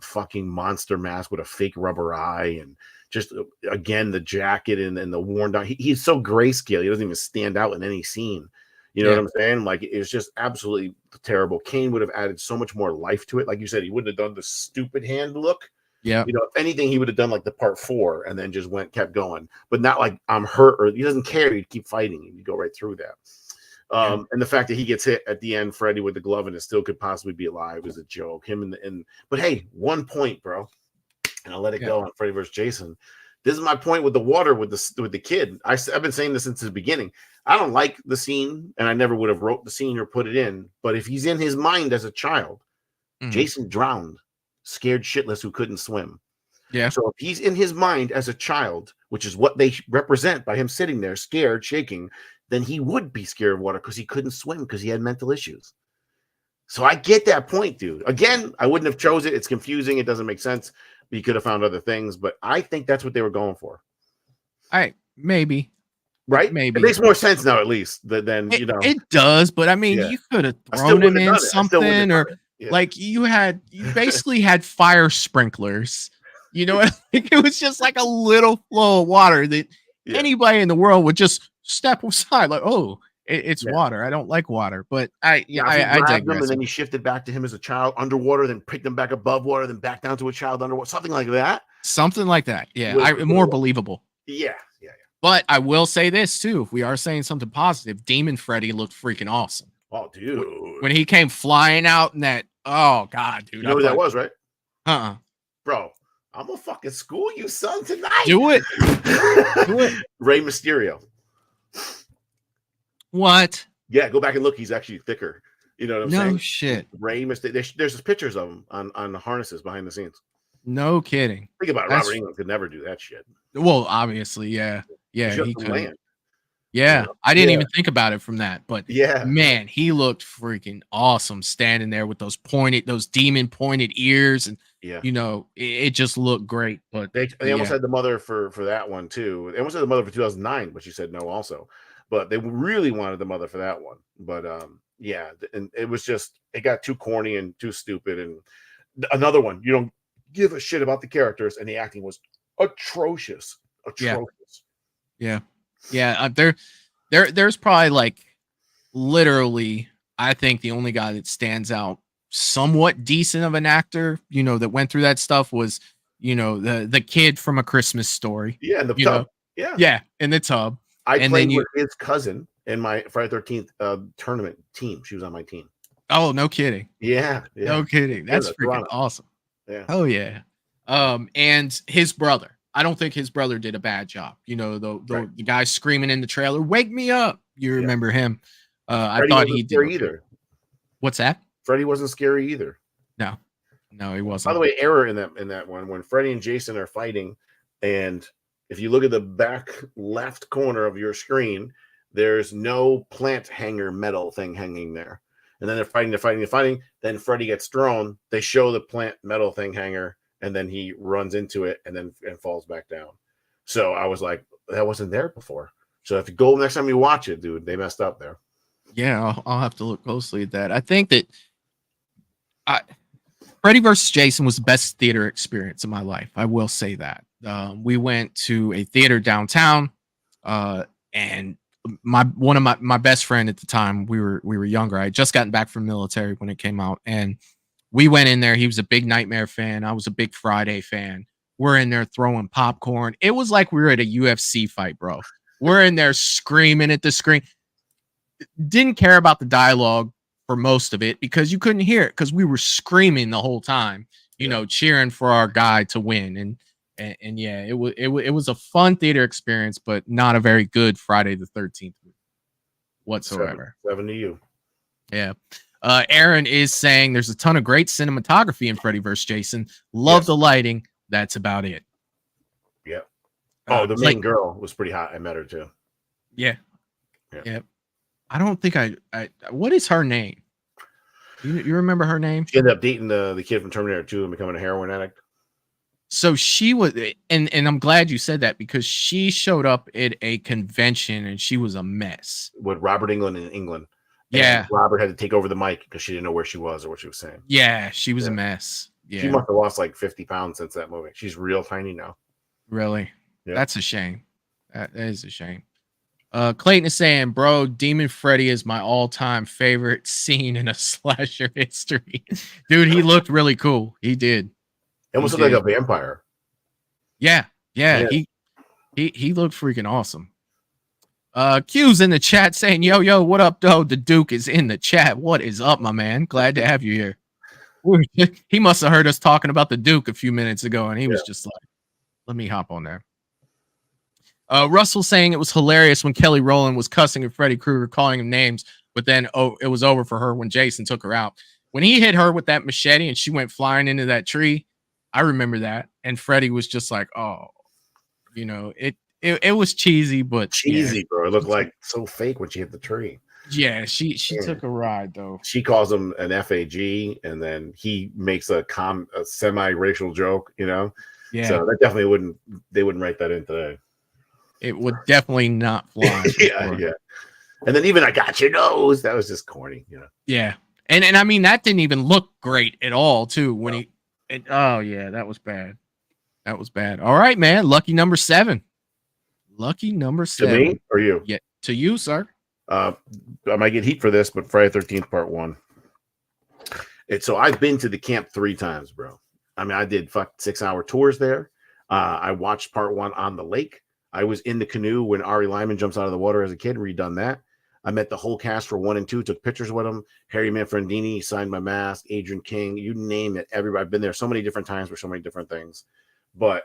fucking monster mask with a fake rubber eye, and just again the jacket and the worn down. He's so grayscale; he doesn't even stand out in any scene. You know what I'm saying? Like, it's just absolutely terrible. Kane would have added so much more life to it. Like you said, he wouldn't have done the stupid hand look. Yeah. If anything, he would have done like the part 4 and then just kept going. But not like I'm hurt, or he doesn't care. He'd keep fighting. He'd go right through that. And the fact that he gets hit at the end, Freddy with the glove, and it still could possibly be alive is a joke. But hey, 1 point, bro. And I'll let it go on Freddy vs. Jason. This is my point with the water with the kid. I've been saying this since the beginning. I don't like the scene, and I never would have wrote the scene or put it in. But if he's in his mind as a child, Jason drowned, scared shitless, who couldn't swim. Yeah. So if he's in his mind as a child, which is what they represent by him sitting there, scared, shaking, then he would be scared of water because he couldn't swim because he had mental issues. So I get that point, dude. Again, I wouldn't have chose it. It's confusing. It doesn't make sense. he could have found other things, but I think that's what they were going for. Maybe. Right? Maybe. It makes more sense now, at least, than it does, but I mean, you could have thrown him in something, or like you basically had fire sprinklers. You know, it was just like a little flow of water that anybody in the world would just step aside, like, oh, it's water. I don't like water, but I digress. And then he shifted back to him as a child underwater, then picked him back above water, then back down to a child underwater, something like that. Yeah, more believable. Yeah. But I will say this too: if we are saying something positive, Demon Freddy looked freaking awesome. Oh, dude! When he came flying out in that, oh god, dude! You know who that was, right? Bro. I'm gonna fucking school you, son, tonight. Do it. Do it. Rey Mysterio. What? Yeah, go back and look. He's actually thicker. You know what I'm saying? No shit. Rey Mysterio. There's pictures of him on the harnesses behind the scenes. No kidding. Think about it. Robert England could never do that shit. Well, obviously, yeah, he could. Land. Yeah, I didn't even think about it from that, but yeah, man, he looked freaking awesome standing there with those demon pointed ears, and you know, it just looked great. But they almost had the mother for that one too. They almost had the mother for 2009, but she said no also. But they really wanted the mother for that one. But yeah, and it was just, it got too corny and too stupid. And another one, you don't give a shit about the characters, and the acting was atrocious. Yeah. There's probably like literally, I think the only guy that stands out somewhat decent of an actor, you know, that went through that stuff was, you know, the kid from A Christmas Story. Yeah, in the tub. Yeah, in the tub. I played with his cousin in my Friday 13th tournament team. She was on my team. Oh, no kidding. Yeah. No kidding. That's freaking awesome. Yeah. Oh yeah. And his brother. I don't think his brother did a bad job. You know, the guy screaming in the trailer, "Wake me up!" You remember him? I thought he did either. What's that? Freddy wasn't scary either. No, he wasn't. By the way, error in that one when Freddy and Jason are fighting, and if you look at the back left corner of your screen, there's no plant hanger metal thing hanging there. And then they're fighting. Then Freddy gets thrown. They show the plant metal thing hanger, and then he runs into it and falls back down. So I was like, that wasn't there before. So if you go next time you watch it, dude, they messed up there. Yeah, I'll have to look closely at that. I think that Freddy vs. Jason was the best theater experience of my life. I will say that. We went to a theater downtown, and one of my best friend at the time, we were younger. I had just gotten back from the military when it came out, and we went in there. He was a big Nightmare fan. I was a big Friday fan. We're in there throwing popcorn. It was like we were at a UFC fight, bro. We're in there screaming at the screen. Didn't care about the dialogue for most of it because you couldn't hear it because we were screaming the whole time, you know, cheering for our guy to win. And yeah, it was a fun theater experience, but not a very good Friday the 13th movie whatsoever. 7 to you. Yeah. Aaron is saying there's a ton of great cinematography in Freddy vs. Jason. Love the lighting. That's about it. Yeah. Oh, the main girl was pretty hot. I met her too. Yeah. I don't think I what is her name? You remember her name? She ended up dating the kid from Terminator 2 and becoming a heroin addict. So she was, and I'm glad you said that because she showed up at a convention and she was a mess. With Robert England in England. Yeah. Robert had to take over the mic because she didn't know where she was or what she was saying. Yeah, she was a mess. Yeah. She must have lost like 50 pounds since that movie. She's real tiny now. Really? Yeah. That's a shame. That is a shame. Clayton is saying, bro, Demon Freddy is my all-time favorite scene in a slasher history. Dude, he looked really cool. He did. He almost looked like a vampire. Yeah. He looked freaking awesome. Q's in the chat saying, yo, what up, though? The Duke is in the chat. What is up, my man? Glad to have you here. He must have heard us talking about the Duke a few minutes ago, and he was just like, let me hop on there. Russell saying it was hilarious when Kelly Rowland was cussing at Freddy Krueger, calling him names, but then it was over for her when Jason took her out. When he hit her with that machete and she went flying into that tree, I remember that. And Freddy was just like, oh, you know, it was cheesy, but cheesy, bro. It looked like so fake when she hit the tree. Yeah, she took a ride though. She calls him an FAG, and then he makes a semi-racial joke, you know. Yeah. So that definitely wouldn't write that in today. It would definitely not fly. Yeah. And then even I got your nose. That was just corny, you know. Yeah. And I mean that didn't even look great at all, too. When oh yeah, that was bad. That was bad. All right, man. Lucky number 7. Lucky number 7. To me or you? Yeah, to you, sir. I might get heat for this, but Friday 13th Part 1. So I've been to the camp 3 times, bro. I mean, I did 6-hour tours there. I watched Part 1 on the lake. I was in the canoe when Ari Lyman jumps out of the water as a kid. Redone that. I met the whole cast for 1 and 2. Took pictures with them. Harry Manfredini signed my mask. Adrian King, you name it. Everybody. I've been there so many different times for so many different things. But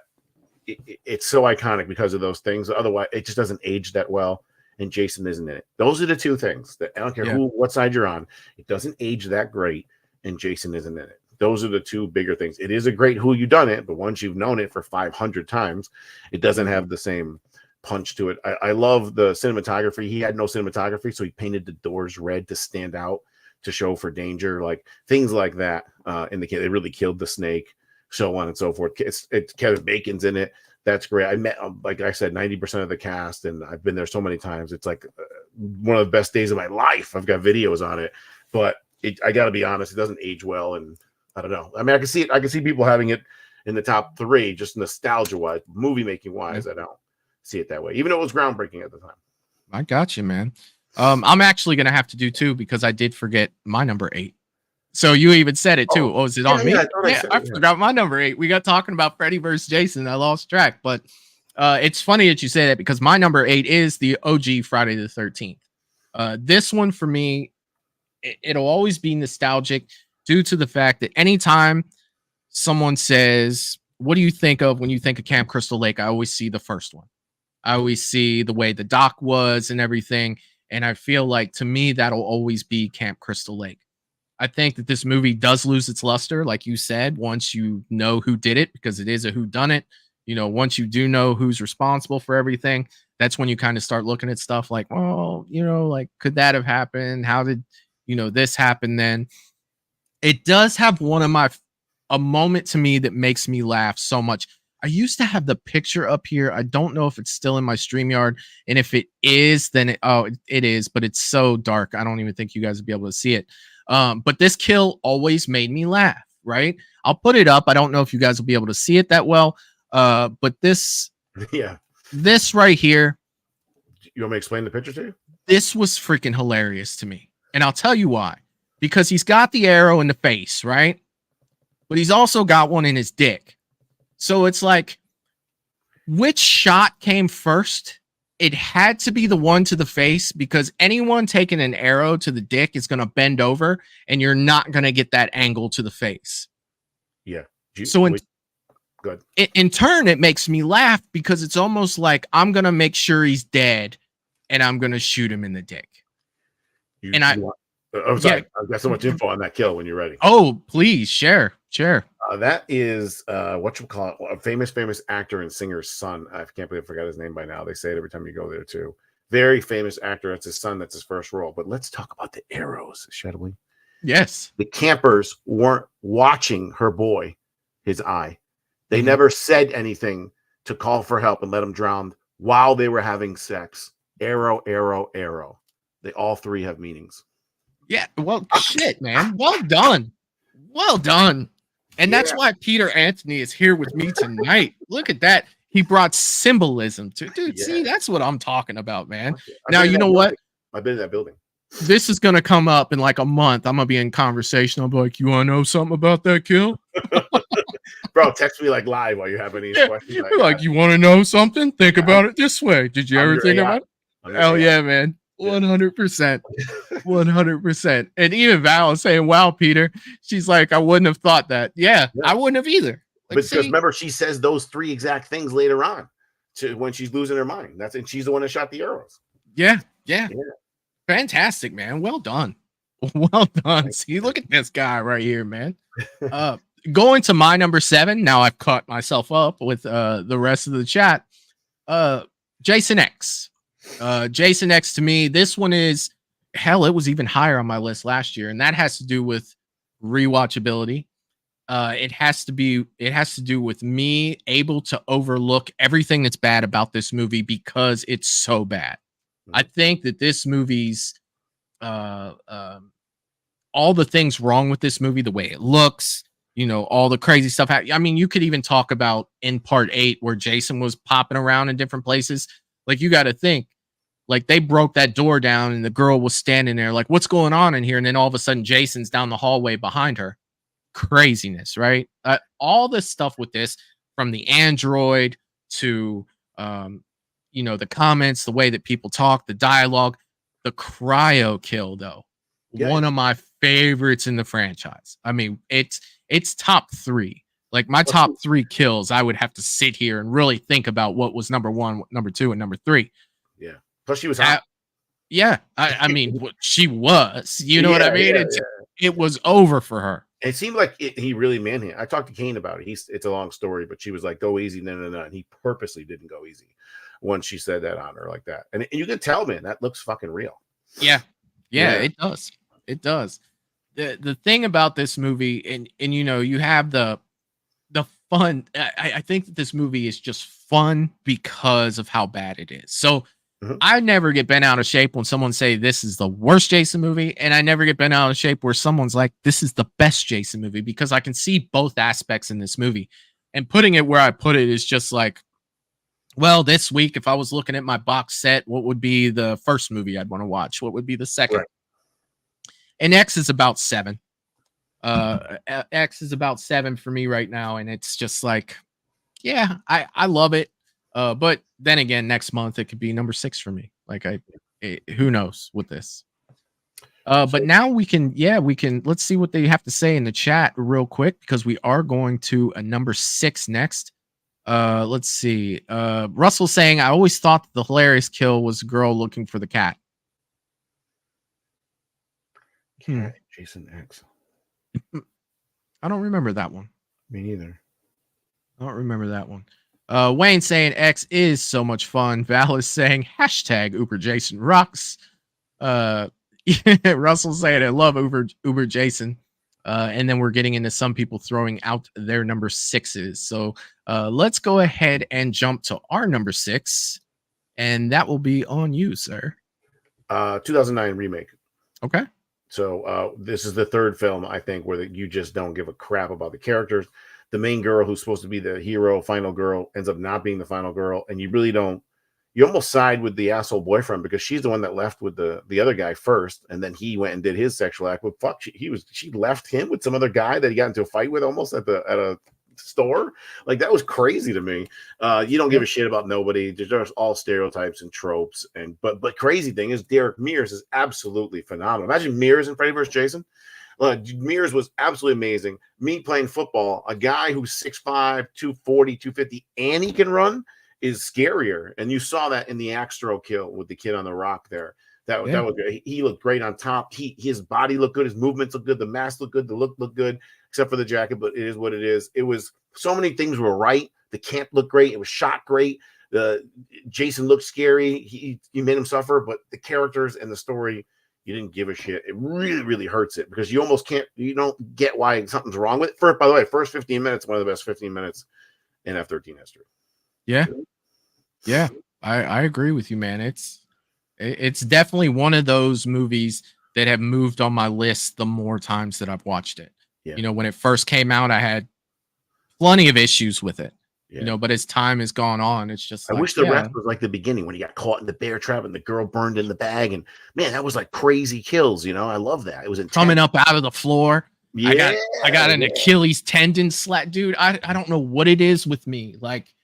it's so iconic because of those things. Otherwise, it just doesn't age that well. And Jason isn't in it. Those are the 2 things that I don't care what side you're on. It doesn't age that great, and Jason isn't in it. Those are the 2 bigger things. It is a great who you done it, but once you've known it for 500 times, it doesn't have the same punch to it. I love the cinematography. He had no cinematography, so he painted the doors red to stand out, to show for danger, like things like that. In the kid, they really killed the snake, so on and so forth. It's Kevin Bacon's in it. That's great. I met, like I said, 90% of the cast, and I've been there so many times. It's like one of the best days of my life. I've got videos on it, but I got to be honest, it doesn't age well, and I don't know. I mean, I can see it. I can see people having it in the top 3, just nostalgia-wise, movie-making-wise. I don't see it that way, even though it was groundbreaking at the time. I got you, man. I'm actually gonna have to do 2 because I did forget my number 8. So you even said it too. Oh, is it on me? I forgot my number 8. We got talking about Freddy versus Jason. I lost track, but it's funny that you say that because my number 8 is the OG Friday the 13th. This one for me, it'll always be nostalgic due to the fact that anytime someone says, "What do you think of when you think of Camp Crystal Lake?" I always see the first one. I always see the way the dock was and everything, and I feel like to me that'll always be Camp Crystal Lake. I think that this movie does lose its luster, like you said, once you know who did it, because it is a whodunit. You know, once you do know who's responsible for everything, that's when you kind of start looking at stuff like, well, you know, like, could that have happened? How did, this happen then? It does have a moment to me that makes me laugh so much. I used to have the picture up here. I don't know if it's still in my StreamYard. And if it is, then it is, but it's so dark. I don't even think you guys would be able to see it. But this kill always made me laugh, right? I'll put it up. I don't know if you guys will be able to see it that well. But this right here. You want me to explain the picture to you? This was freaking hilarious to me. And I'll tell you why. Because he's got the arrow in the face, right? But he's also got one in his dick. So it's like, which shot came first? It had to be the one to the face, because anyone taking an arrow to the dick is going to bend over and you're not going to get that angle to the face. Yeah. Good. In turn, it makes me laugh because it's almost like I'm going to make sure he's dead and I'm going to shoot him in the dick. I'm sorry. I've got so much info on that kill when you're ready. Oh, please share. That is what you call it, a famous actor and singer's son. I can't believe I forgot his name by now. They say it every time you go there too. Very famous actor. That's his son. That's his first role. But let's talk about the arrows, shall we? Yes. The campers weren't watching her boy, his eye. They never said anything to call for help and let him drown while they were having sex. Arrow, arrow, arrow. They all 3 have meanings. Yeah. Well, shit, man. Well done. And that's why Peter Anthony is here with me tonight. Look at that. He brought symbolism to dude. Yeah. See, that's what I'm talking about, man. Now, you know what? I've been in that building. This is going to come up in like a month. I'm going to be in conversation. I'll be like, you want to know something about that kill? Bro, text me like live while you're having these questions. Like, you want to know something? Think about it this way. Did you ever think about it? Hell yeah, man. 100%. 100%. And even Val is saying, wow, Peter. She's like, I wouldn't have thought that. Yeah. I wouldn't have either. Like, because remember, she says those 3 exact things later on to when she's losing her mind. And she's the one that shot the arrows. Yeah. Fantastic, man. Well done. Well done. See, look at this guy right here, man. Going to my number 7. Now I've caught myself up with the rest of the chat. Jason X. Jason X, to me, this one is hell, it was even higher on my list last year, and that has to do with rewatchability. It has to do with me able to overlook everything that's bad about this movie because it's so bad. I think that this movie's all the things wrong with this movie, the way it looks, all the crazy stuff. I mean, you could even talk about in part 8 where Jason was popping around in different places. Like, you got to think, like, they broke that door down and the girl was standing there like, what's going on in here? And then all of a sudden Jason's down the hallway behind her. Craziness, right? All this stuff with this, from the android to the comments, the way that people talk, the dialogue, the cryo kill, though. Yeah. One of my favorites in the franchise. I mean, it's top 3. Like, my top 3 kills, I would have to sit here and really think about what was number 1, number 2, and number 3. Yeah. Plus, she was hot. Yeah. I mean, she was. You know what I mean? It was over for her. It seemed like he really manhandled. I talked to Kane about it. It's a long story, but she was like, "Go easy, no." And he purposely didn't go easy when she said that on her like that. And you can tell, man, that looks fucking real. Yeah, it does. It does. The thing about this movie, and you have the fun. I think that this movie is just fun because of how bad it is. So I never get bent out of shape when someone say this is the worst Jason movie, and I never get bent out of shape where someone's like, this is the best Jason movie, because I can see both aspects in this movie. And putting it where I put it is just like, well, this week, if I was looking at my box set, what would be the first movie I'd want to watch? What would be the second? Right. And X is about 7. X is about 7 for me right now, and it's just like, yeah, I love it. But then again, next month it could be number 6 for me. Like, who knows with this. But now we can let's see what they have to say in the chat real quick, because we are going to a number 6 next. Let's see. Russell saying, I always thought the hilarious kill was a girl looking for the cat. Jason X. I don't remember that one. Me neither. I don't remember that one. Wayne saying X is so much fun. Val is saying hashtag Uber Jason rocks. Russell saying I love Uber Jason. And then we're getting into some people throwing out their number 6s. So let's go ahead and jump to our number 6. And that will be on you, sir. 2009 remake. Okay. So this is the third film, I think, where you just don't give a crap about the characters. The main girl, who's supposed to be the hero, final girl, ends up not being the final girl. And you really don't. You almost side with the asshole boyfriend, because she's the one that left with the other guy first, and then he went and did his sexual act. But fuck, she left him with some other guy that he got into a fight with almost at a store. Like, that was crazy to me. You don't give a shit about nobody. There's all stereotypes and tropes. But crazy thing is, Derek Mears is absolutely phenomenal. Imagine Mears in Freddy vs. Jason. Mears was absolutely amazing. Me playing football, a guy who's 6'5", 240, 250, and he can run, is scarier. And you saw that in the Axtro kill with the kid on the rock there. That was great. He looked great on top. His body looked good. His movements looked good. The mask looked good. The look looked good, except for the jacket. But it is what it is. It was, so many things were right. The camp looked great. It was shot great. Jason looked scary. He made him suffer. But the characters and the story, you didn't give a shit. It really, really hurts it, because you almost can't. You don't get why something's wrong with it. By the way, first 15 minutes, one of the best 15 minutes in F13 history. Yeah, I agree with you, man. It's definitely one of those movies that have moved on my list the more times that I've watched it. Yeah. When it first came out, I had plenty of issues with it. Yeah. But as time has gone on, it's just I wish the rest was like the beginning, when he got caught in the bear trap and the girl burned in the bag, and man, that was like crazy kills. I love that. It was intense. Coming up out of the floor. Yeah, I got an Achilles tendon slap, dude. I don't know what it is with me. Like,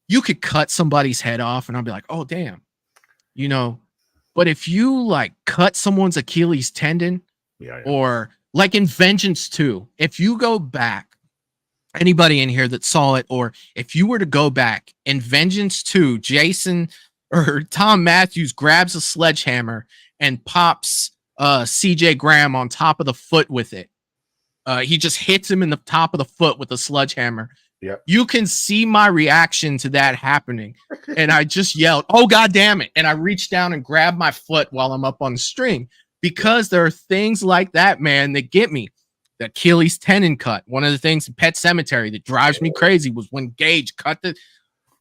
you could cut somebody's head off and I'll be like, oh damn, but if you like cut someone's Achilles tendon, or like in Vengeance 2, if you go back, anybody in here that saw it, or if you were to go back in Vengeance 2, Jason or Tom Matthews grabs a sledgehammer and pops CJ Graham on top of the foot with it. He just hits him in the top of the foot with a sledgehammer, Yep. You can see my reaction to that happening. And I just yelled, "Oh, God damn it." And I reached down and grabbed my foot while I'm up on the string, because there are things like that, man, that get me. The Achilles tendon cut. One of the things in Pet Cemetery that drives me crazy was when Gage cut the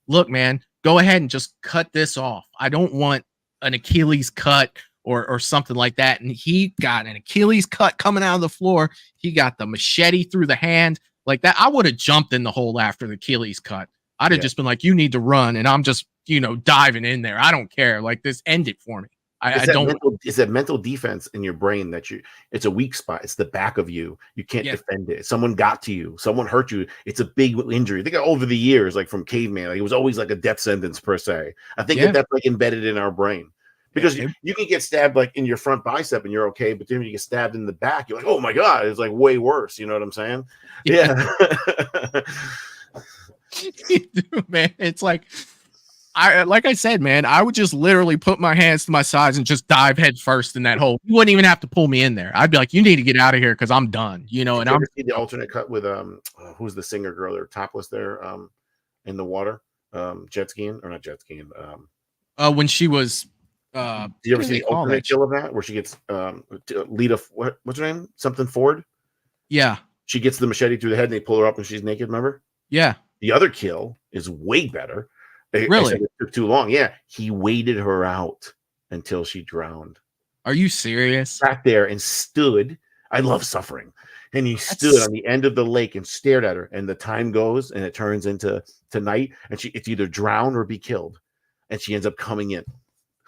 look, man, go ahead and just cut this off. I don't want an Achilles cut or something like that. And he got an Achilles cut coming out of the floor. He got the machete through the hand like that. I would have jumped in the hole after the Achilles cut. I'd have just been like, you need to run. And I'm just, diving in there. I don't care. Like, this, end it for me. I don't. It's that mental defense in your brain that it's a weak spot. It's the back of you. You can't defend it. Someone got to you. Someone hurt you. It's a big injury. I think over the years, like from caveman, it was always like a death sentence per se. I think that's like embedded in our brain, because you can get stabbed like in your front bicep and you're okay, but then when you get stabbed in the back, you're like, oh my God, it's like way worse. You know what I'm saying? Yeah. Man, it's like, like I said, man, I would just literally put my hands to my sides and just dive head first in that hole. You wouldn't even have to pull me in there. I'd be like, you need to get out of here because I'm done. And I'm see the alternate cut with who's the singer girl? They're topless there in the water, jet skiing or not jet skiing. When she was do you ever see the alternate kill of that where she gets Lita, what's her name? Something Ford? Yeah. She gets the machete through the head and they pull her up and she's naked, remember? Yeah. The other kill is way better. Really? It took too long. Yeah. He waited her out until she drowned. Are you serious? Sat there and stood. I love suffering. And he stood on the end of the lake and stared at her. And the time goes and it turns into night. And it's either drown or be killed. And she ends up coming in.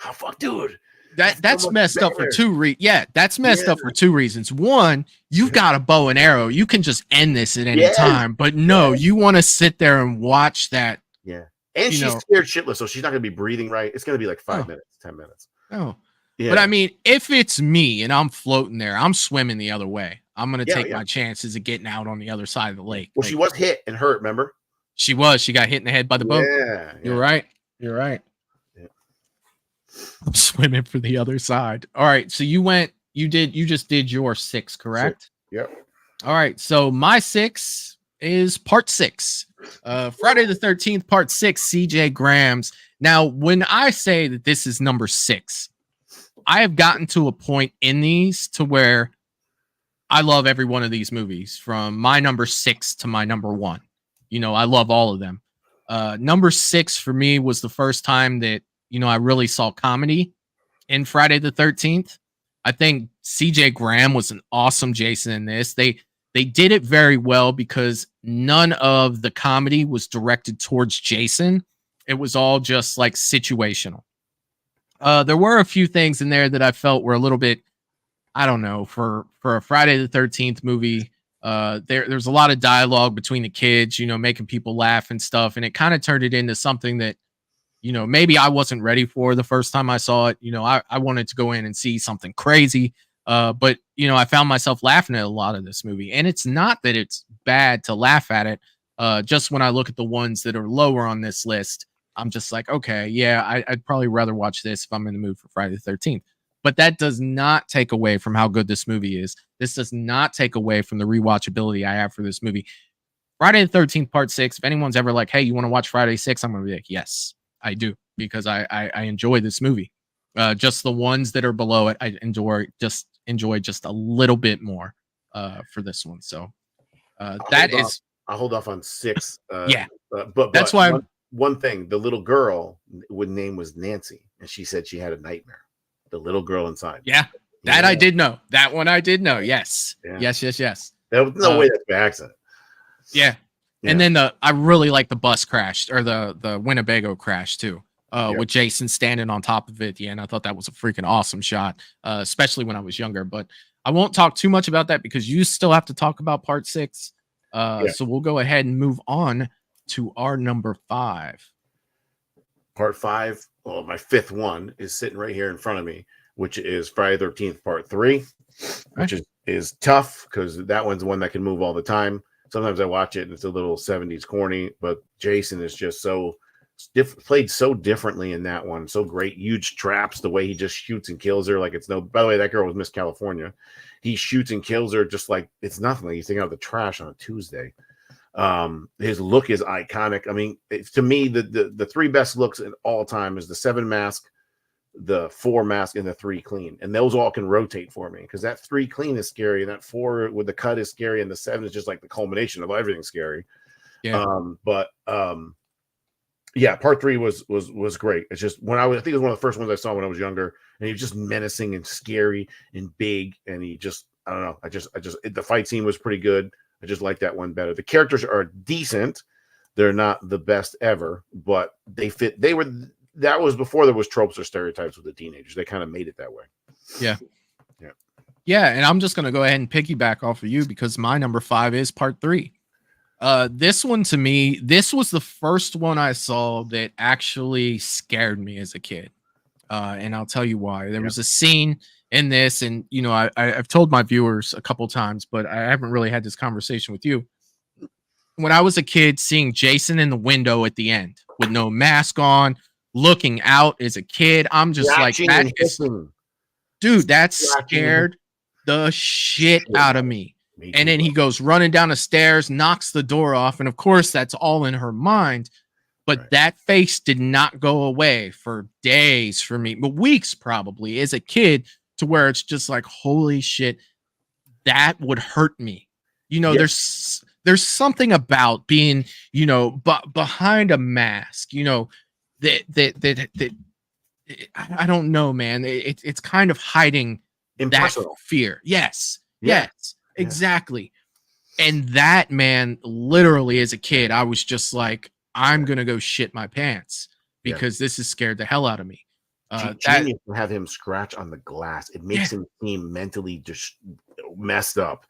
Oh, fuck, dude. That's messed up for two reasons. That's messed up for two reasons. One, you've got a bow and arrow. You can just end this at any time. But no, you want to sit there and watch that. Yeah. And she's scared shitless, so she's not going to be breathing right. It's going to be like 5 minutes, 10 minutes. Oh. Yeah. But I mean, if it's me and I'm floating there, I'm swimming the other way. I'm going to take my chances of getting out on the other side of the lake. Well, she was hit and hurt, remember? She was. She got hit in the head by the boat. Yeah. You're right. You're right. Yeah. I'm swimming for the other side. All right. So you just did your 6, correct? Yep. All right. So my 6 is part 6. Friday the 13th, part 6, CJ Grams. Now, when I say that this is number 6, I have gotten to a point in these to where I love every one of these movies, from my number 6 to my number 1. I love all of them. Number 6 for me was the first time that, I really saw comedy in Friday the 13th. I think CJ Graham was an awesome Jason in this. They did it very well because none of the comedy was directed towards Jason. It was all just like situational. There were a few things in there that I felt were a little bit, I don't know, for a Friday the 13th movie. There's a lot of dialogue between the kids, making people laugh and stuff. And it kind of turned it into something that, maybe I wasn't ready for the first time I saw it. I wanted to go in and see something crazy. But I found myself laughing at a lot of this movie, and it's not that it's bad to laugh at it. Just when I look at the ones that are lower on this list, I'm just like, okay, yeah, I'd probably rather watch this if I'm in the mood for Friday the 13th. But that does not take away from how good this movie is. This does not take away from the rewatchability I have for this movie. Friday the 13th, part 6. If anyone's ever like, hey, you want to watch Friday 6? I'm going to be like, yes, I do, because I enjoy this movie. Just the ones that are below it, I enjoy just a little bit more for this one. So I'll hold off on 6. But that's why one thing, the little girl name was Nancy, and she said she had a nightmare. The little girl inside. Yeah, that I did know. That one I did know. Yes. Yeah. Yes. There was no way that's by accident. Yeah. And then I really like the bus crash, or the Winnebago crash too. With Jason standing on top of it at the end. I thought that was a freaking awesome shot, especially when I was younger. But I won't talk too much about that because you still have to talk about part 6. So we'll go ahead and move on to our number 5. Part 5. Well, my 5th one is sitting right here in front of me, which is Friday the 13th, part 3, which is tough because that one's the one that can move all the time. Sometimes I watch it and it's a little 70s corny, but Jason is just so played so differently in that one. So great. Huge traps, the way he just shoots and kills her like it's no. By the way, that girl was Miss California. He shoots and kills her just like it's nothing. Like he's taking out the trash on a Tuesday. His look is iconic. I mean, to me, the three best looks in all time is the 7 mask, the 4 mask, and the 3 clean, and those all can rotate for me because that 3 clean is scary, and that 4 with the cut is scary, and the 7 is just like the culmination of everything scary. Yeah. Yeah, part 3 was great. It's just I think it was one of the first ones I saw when I was younger, and he was just menacing and scary and big, and he just I don't know. The fight scene was pretty good. I just like that one better. The characters are decent. They're not the best ever, but they fit. That was before there was tropes or stereotypes with the teenagers. They kind of made it that way. Yeah. And I'm just gonna go ahead and piggyback off of you because my number 5 is part 3. This one to me, this was the first one I saw that actually scared me as a kid. And I'll tell you why. There was a scene in this, and you know, I've told my viewers a couple times, but I haven't really had this conversation with you. When I was a kid, seeing Jason in the window at the end with no mask on, looking out as a kid, I'm just like, dude, that scared the shit out of me. And then he goes running down the stairs, knocks the door off. And of course, that's all in her mind. But that face did not go away for days for me, but weeks probably as a kid, to where it's just like, holy shit, that would hurt me. You know, there's something about being, you know, behind a mask, you know, that I don't know, man. It's kind of hiding impersonal fear. Yes. Exactly. And that, man, literally as a kid, I was just like, I'm gonna go shit my pants because this is scared the hell out of me. Genius to have him scratch on the glass. It makes him seem mentally just messed up.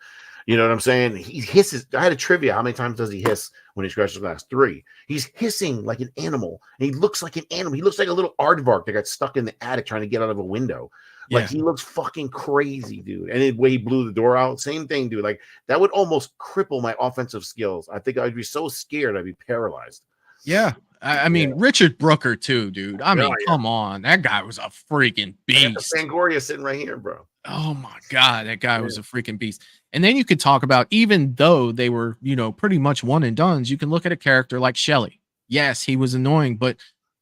You know what I'm saying? He hisses. I had a trivia. How many times does he hiss when he scratches the glass? 3. He's hissing like an animal. And he looks like an animal. He looks like a little aardvark that got stuck in the attic trying to get out of a window. Like he looks fucking crazy, dude. And the way he blew the door out, same thing, dude. Like that would almost cripple my offensive skills. I think I'd be so scared I'd be paralyzed. Yeah. I mean, Richard Brooker too, dude. I mean, come on. That guy was a freaking beast. Fangoria sitting right here, bro. Oh my God. That guy was a freaking beast. And then you could talk about, even though they were, you know, pretty much one and dones, you can look at a character like Shelley. Yes, he was annoying, but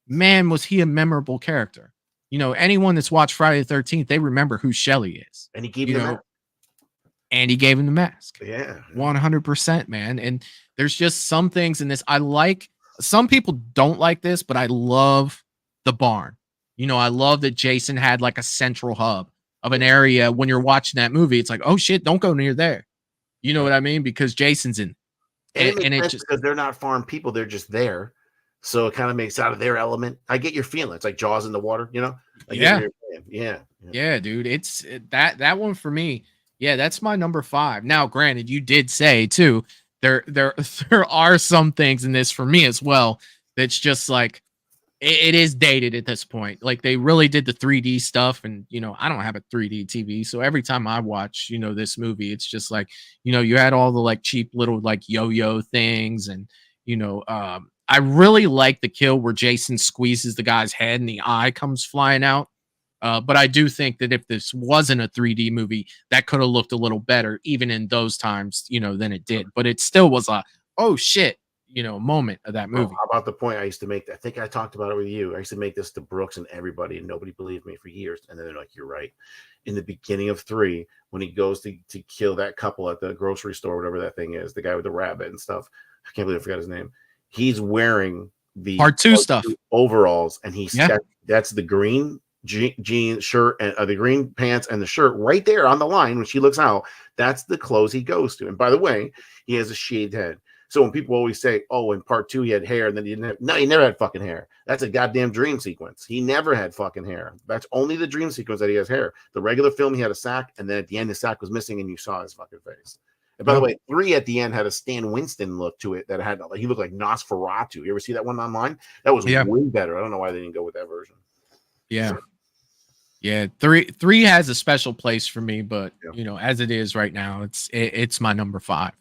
man, was he a memorable character. You know, anyone that's watched Friday the 13th, they remember who Shelley is. And he gave him the mask. And he gave him the mask. Yeah. 100%, man. And there's just some things in this. I like, some people don't like this, but I love the barn. You know, I love that Jason had like a central hub of an area. When you're watching that movie, it's like, oh shit, don't go near there. You know what I mean? Because Jason's in. And it just, because they're not farm people, they're just there. So it kind of makes out of their element. I get your feeling. It's like Jaws in the water, you know? Yeah, dude. It's that one for me. Yeah, that's my number 5. Now, granted, you did say too, there are some things in this for me as well that's just like it is dated at this point. Like they really did the 3D stuff, and you know, I don't have a 3D TV, so every time I watch, you know, this movie, it's just like, you know, you had all the like cheap little like yo-yo things, and you know, I really like the kill where Jason squeezes the guy's head and the eye comes flying out. But I do think that if this wasn't a 3D movie, that could have looked a little better, even in those times, you know, than it did. But it still was a, oh shit, you know, moment of that movie. How about the point I used to make? I think I talked about it with you. I used to make this to Brooks and everybody, and nobody believed me for years. And then they're like, you're right. In the beginning of 3, when he goes to kill that couple at the grocery store, whatever that thing is, the guy with the rabbit and stuff. I can't believe I forgot his name. He's wearing the part 2 stuff overalls, and that's the green jean shirt and the green pants and the shirt right there on the line when she looks out. That's the clothes he goes to. And by the way, he has a shaved head. So when people always say, oh, in part 2 he had hair and then he didn't have, no, he never had fucking hair. That's a goddamn dream sequence. He never had fucking hair. That's only the dream sequence that he has hair. The regular film, he had a sack, and then at the end, the sack was missing and you saw his fucking face. And by the way, 3 at the end had a Stan Winston look to it that had, like, he looked like Nosferatu. You ever see that one online? That was way better. I don't know why they didn't go with that version. Yeah. 3 has a special place for me, but you know, as it is right now, it's my number 5.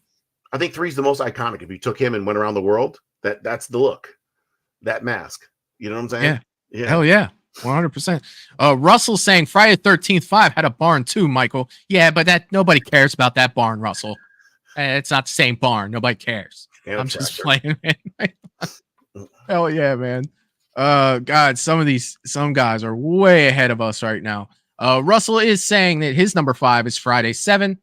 I think 3 is the most iconic. If you took him and went around the world, that's the look, that mask. You know what I'm saying? Yeah. Hell yeah. 100%. Russell saying Friday the 13th 5 had a barn too, Michael. Yeah, but that nobody cares about that barn, Russell. It's not the same barn. Nobody cares. And I'm just tractor. playing, man. Hell yeah, man. God, some guys are way ahead of us right now. Russell is saying that his number 5 is Friday 7.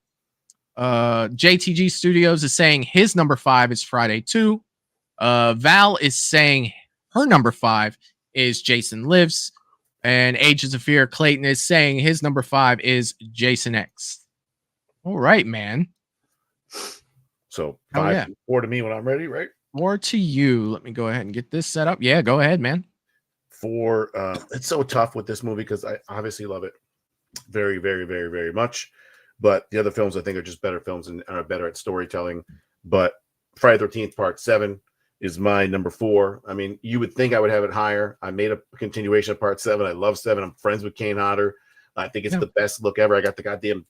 JTG Studios is saying his number 5 is Friday 2. Val is saying her number 5 is Jason Lives. And Agents of Fear Clayton is saying his number 5 is Jason X. All right, man. So 4 to me when I'm ready, right? 4 to you. Let me go ahead and get this set up. Yeah, go ahead, man. 4. It's so tough with this movie because I obviously love it very, very, very, very much. But the other films I think are just better films and are better at storytelling. But Friday the 13th Part 7 is my number 4. I mean, you would think I would have it higher. I made a continuation of Part 7. I love 7. I'm friends with Kane Hodder. I think it's the best look ever. I got the goddamn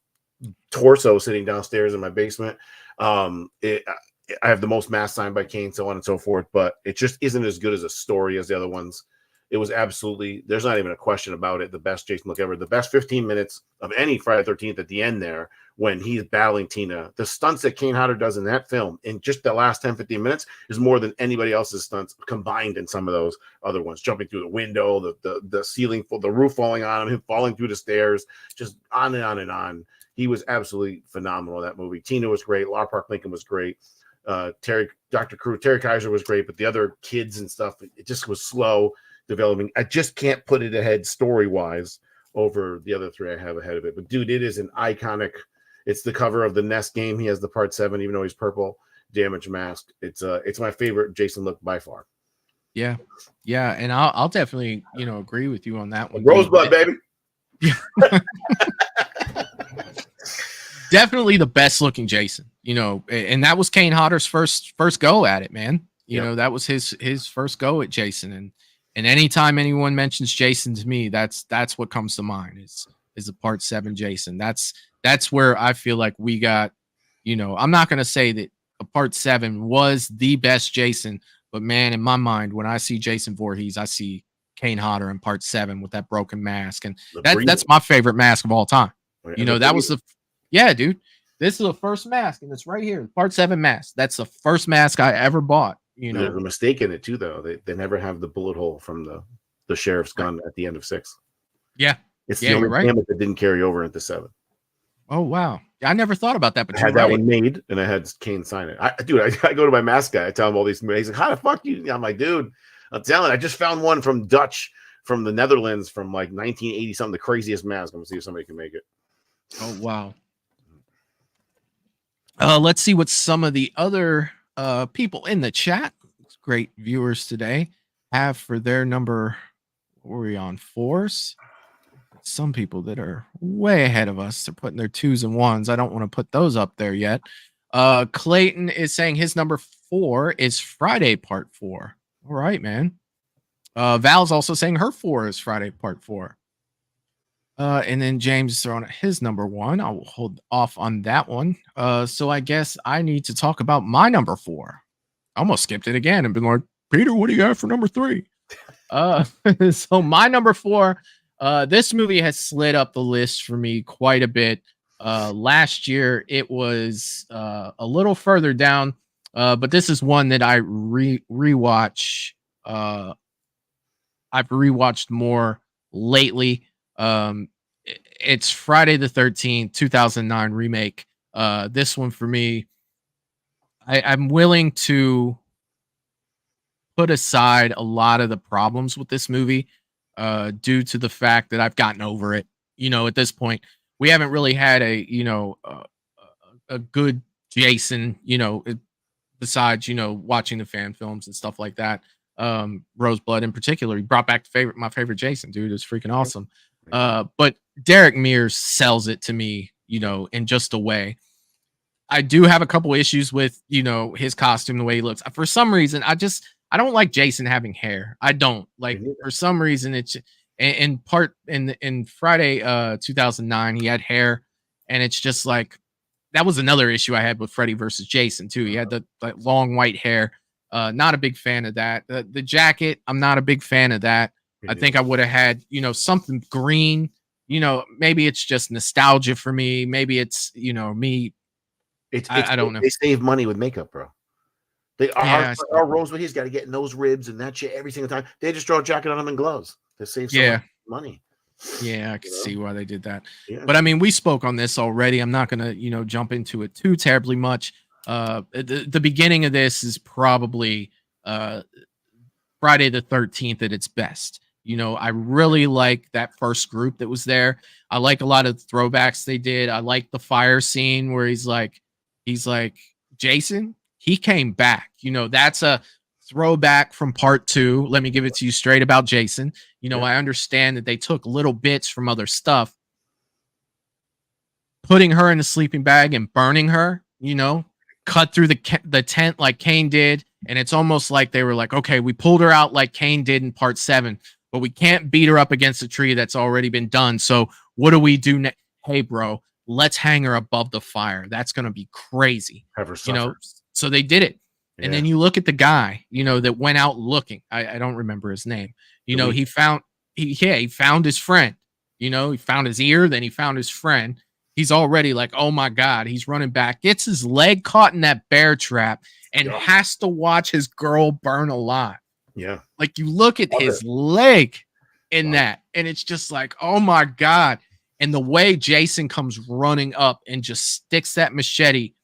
torso sitting downstairs in my basement. I have the most masks signed by Kane, so on and so forth, but it just isn't as good as a story as the other ones. It was absolutely, there's not even a question about it, the best Jason look ever. The best 15 minutes of any Friday the 13th at the end there, when he's battling Tina. The stunts that Kane Hodder does in that film in just the last 10, 15 minutes is more than anybody else's stunts combined in some of those other ones. Jumping through the window, the ceiling, the roof falling on him falling through the stairs, just on and on and on. He was absolutely phenomenal in that movie. Tina was great. Lar Park Lincoln was great. Dr. Crew, Terry Kaiser was great, but the other kids and stuff, it just was slow developing. I just can't put it ahead story-wise over the other 3 I have ahead of it. But dude, it is an iconic. It's the cover of the NES game. He has the Part 7, even though he's purple. Damage Mask. It's my favorite Jason look by far. Yeah, and I'll definitely agree with you on that one. Rosebud, baby. Definitely the best looking Jason, and that was Kane Hodder's first go at it, man. That was his first go at Jason, and anytime anyone mentions Jason to me, that's what comes to mind is the Part 7 Jason. That's where I feel like we got, I'm not gonna say that a Part 7 was the best Jason, but man, in my mind, when I see Jason Voorhees, I see Kane Hodder in Part 7 with that broken mask, and that's my favorite mask of all time. That was yeah, dude. This is the first mask, and it's right here, Part 7 mask. That's the first mask I ever bought. There's a mistake in it too, though. They never have the bullet hole from the sheriff's gun at the end of 6. Yeah, it's the only damage that didn't carry over into 7. Oh wow, I never thought about that. But I had that one made, and I had Kane sign it. I go to my mask guy. I tell him all these. He's like, "How the fuck you?" I'm like, "Dude, I'm telling you, I just found one from the Netherlands from like 1980 something. The craziest mask. I'm gonna see if somebody can make it." Oh wow. Let's see what some of the other people in the chat, great viewers today, have for their number. What were we on? 4s? Some people that are way ahead of us. They're putting their 2s and 1s. I don't want to put those up there yet. Clayton is saying his number 4 is Friday Part 4. All right, man. Val's also saying her 4 is Friday Part 4. And then James is throwing his number 1. I will hold off on that one. So I guess I need to talk about my number 4. I almost skipped it again and been like, Peter, what do you got for number 3? So my number 4, this movie has slid up the list for me quite a bit. Last year it was a little further down, but this is one that I rewatch. I've rewatched more lately. It's Friday the 13th, 2009 remake. This one for me, I'm willing to put aside a lot of the problems with this movie due to the fact that I've gotten over it. At this point, we haven't really had a good Jason, besides, watching the fan films and stuff like that. Roseblood in particular, he brought back my favorite Jason, dude. It was freaking awesome. But Derek Mears sells it to me, in just a way. I do have a couple issues with, his costume, the way he looks. For some reason, I don't like Jason having hair. I don't like, for some reason, it's in Friday 2009, he had hair, and it's just like, that was another issue I had with Freddy versus Jason too. He had the long white hair. Not a big fan of that. The jacket, I'm not a big fan of that. I think I would have had, something green. Maybe it's just nostalgia for me. Maybe it's, me. I don't know. They save money with makeup, bro. They Yeah, our roles, but he's got to get in those ribs and that shit every single time. They just throw a jacket on him and gloves to save so much money. Yeah, I can see why they did that. Yeah. But I mean, we spoke on this already. I'm not gonna, jump into it too terribly much. The beginning of this is probably Friday the 13th at its best. I really like that first group that was there. I like a lot of the throwbacks they did. I like the fire scene where he's like, Jason, he came back. That's a throwback from part 2. Let me give it to you straight about Jason. I understand that they took little bits from other stuff, putting her in a sleeping bag and burning her, cut through the tent like Kane did. And it's almost like they were like, okay, we pulled her out like Kane did in part 7, but we can't beat her up against a tree that's already been done. So what do we do next? Hey, bro, let's hang her above the fire. That's going to be crazy. Have her suffer. So they did it. And then you look at the guy, that went out looking. I don't remember his name. He found his friend. He found his ear, then he found his friend. He's already like, oh my God, he's running back, gets his leg caught in that bear trap, and has to watch his girl burn alive. Yeah. Like you look at his leg in that, and it's just like, oh my God. And the way Jason comes running up and just sticks that machete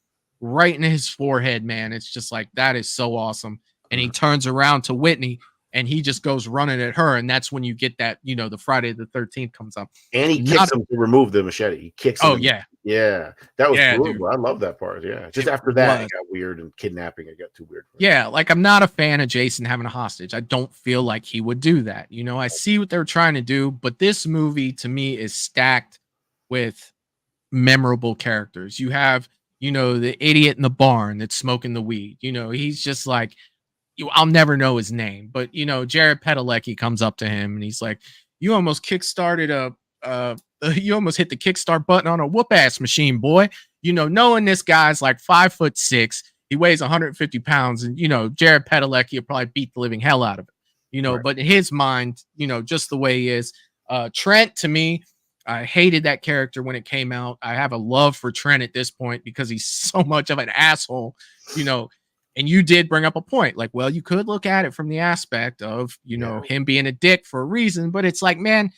right in his forehead, man, it's just like, that is so awesome. And he turns around to Whitney and he just goes running at her. And that's when you get that, the Friday the 13th comes up. And he kicks him to remove the machete. He kicks him. Oh, yeah. Yeah. That was brutal. Dude. I love that part. Yeah. Just after that, it got weird, and kidnapping, it got too weird. Yeah. Like, I'm not a fan of Jason having a hostage. I don't feel like he would do that. I see what they're trying to do, but this movie to me is stacked with memorable characters. You have, the idiot in the barn that's smoking the weed. He's just like, I'll never know his name, but Jared Padalecki comes up to him and he's like, you almost kickstarted you almost hit the kickstart button on a whoop ass machine, boy. Knowing this guy's like 5'6", he weighs 150 pounds, and Jared Padalecki will probably beat the living hell out of it. Right. But in his mind, just the way he is. Trent, to me, I hated that character when it came out. I have a love for Trent at this point because he's so much of an asshole, and you did bring up a point. Like, well, you could look at it from the aspect of, him being a dick for a reason, but it's like, man,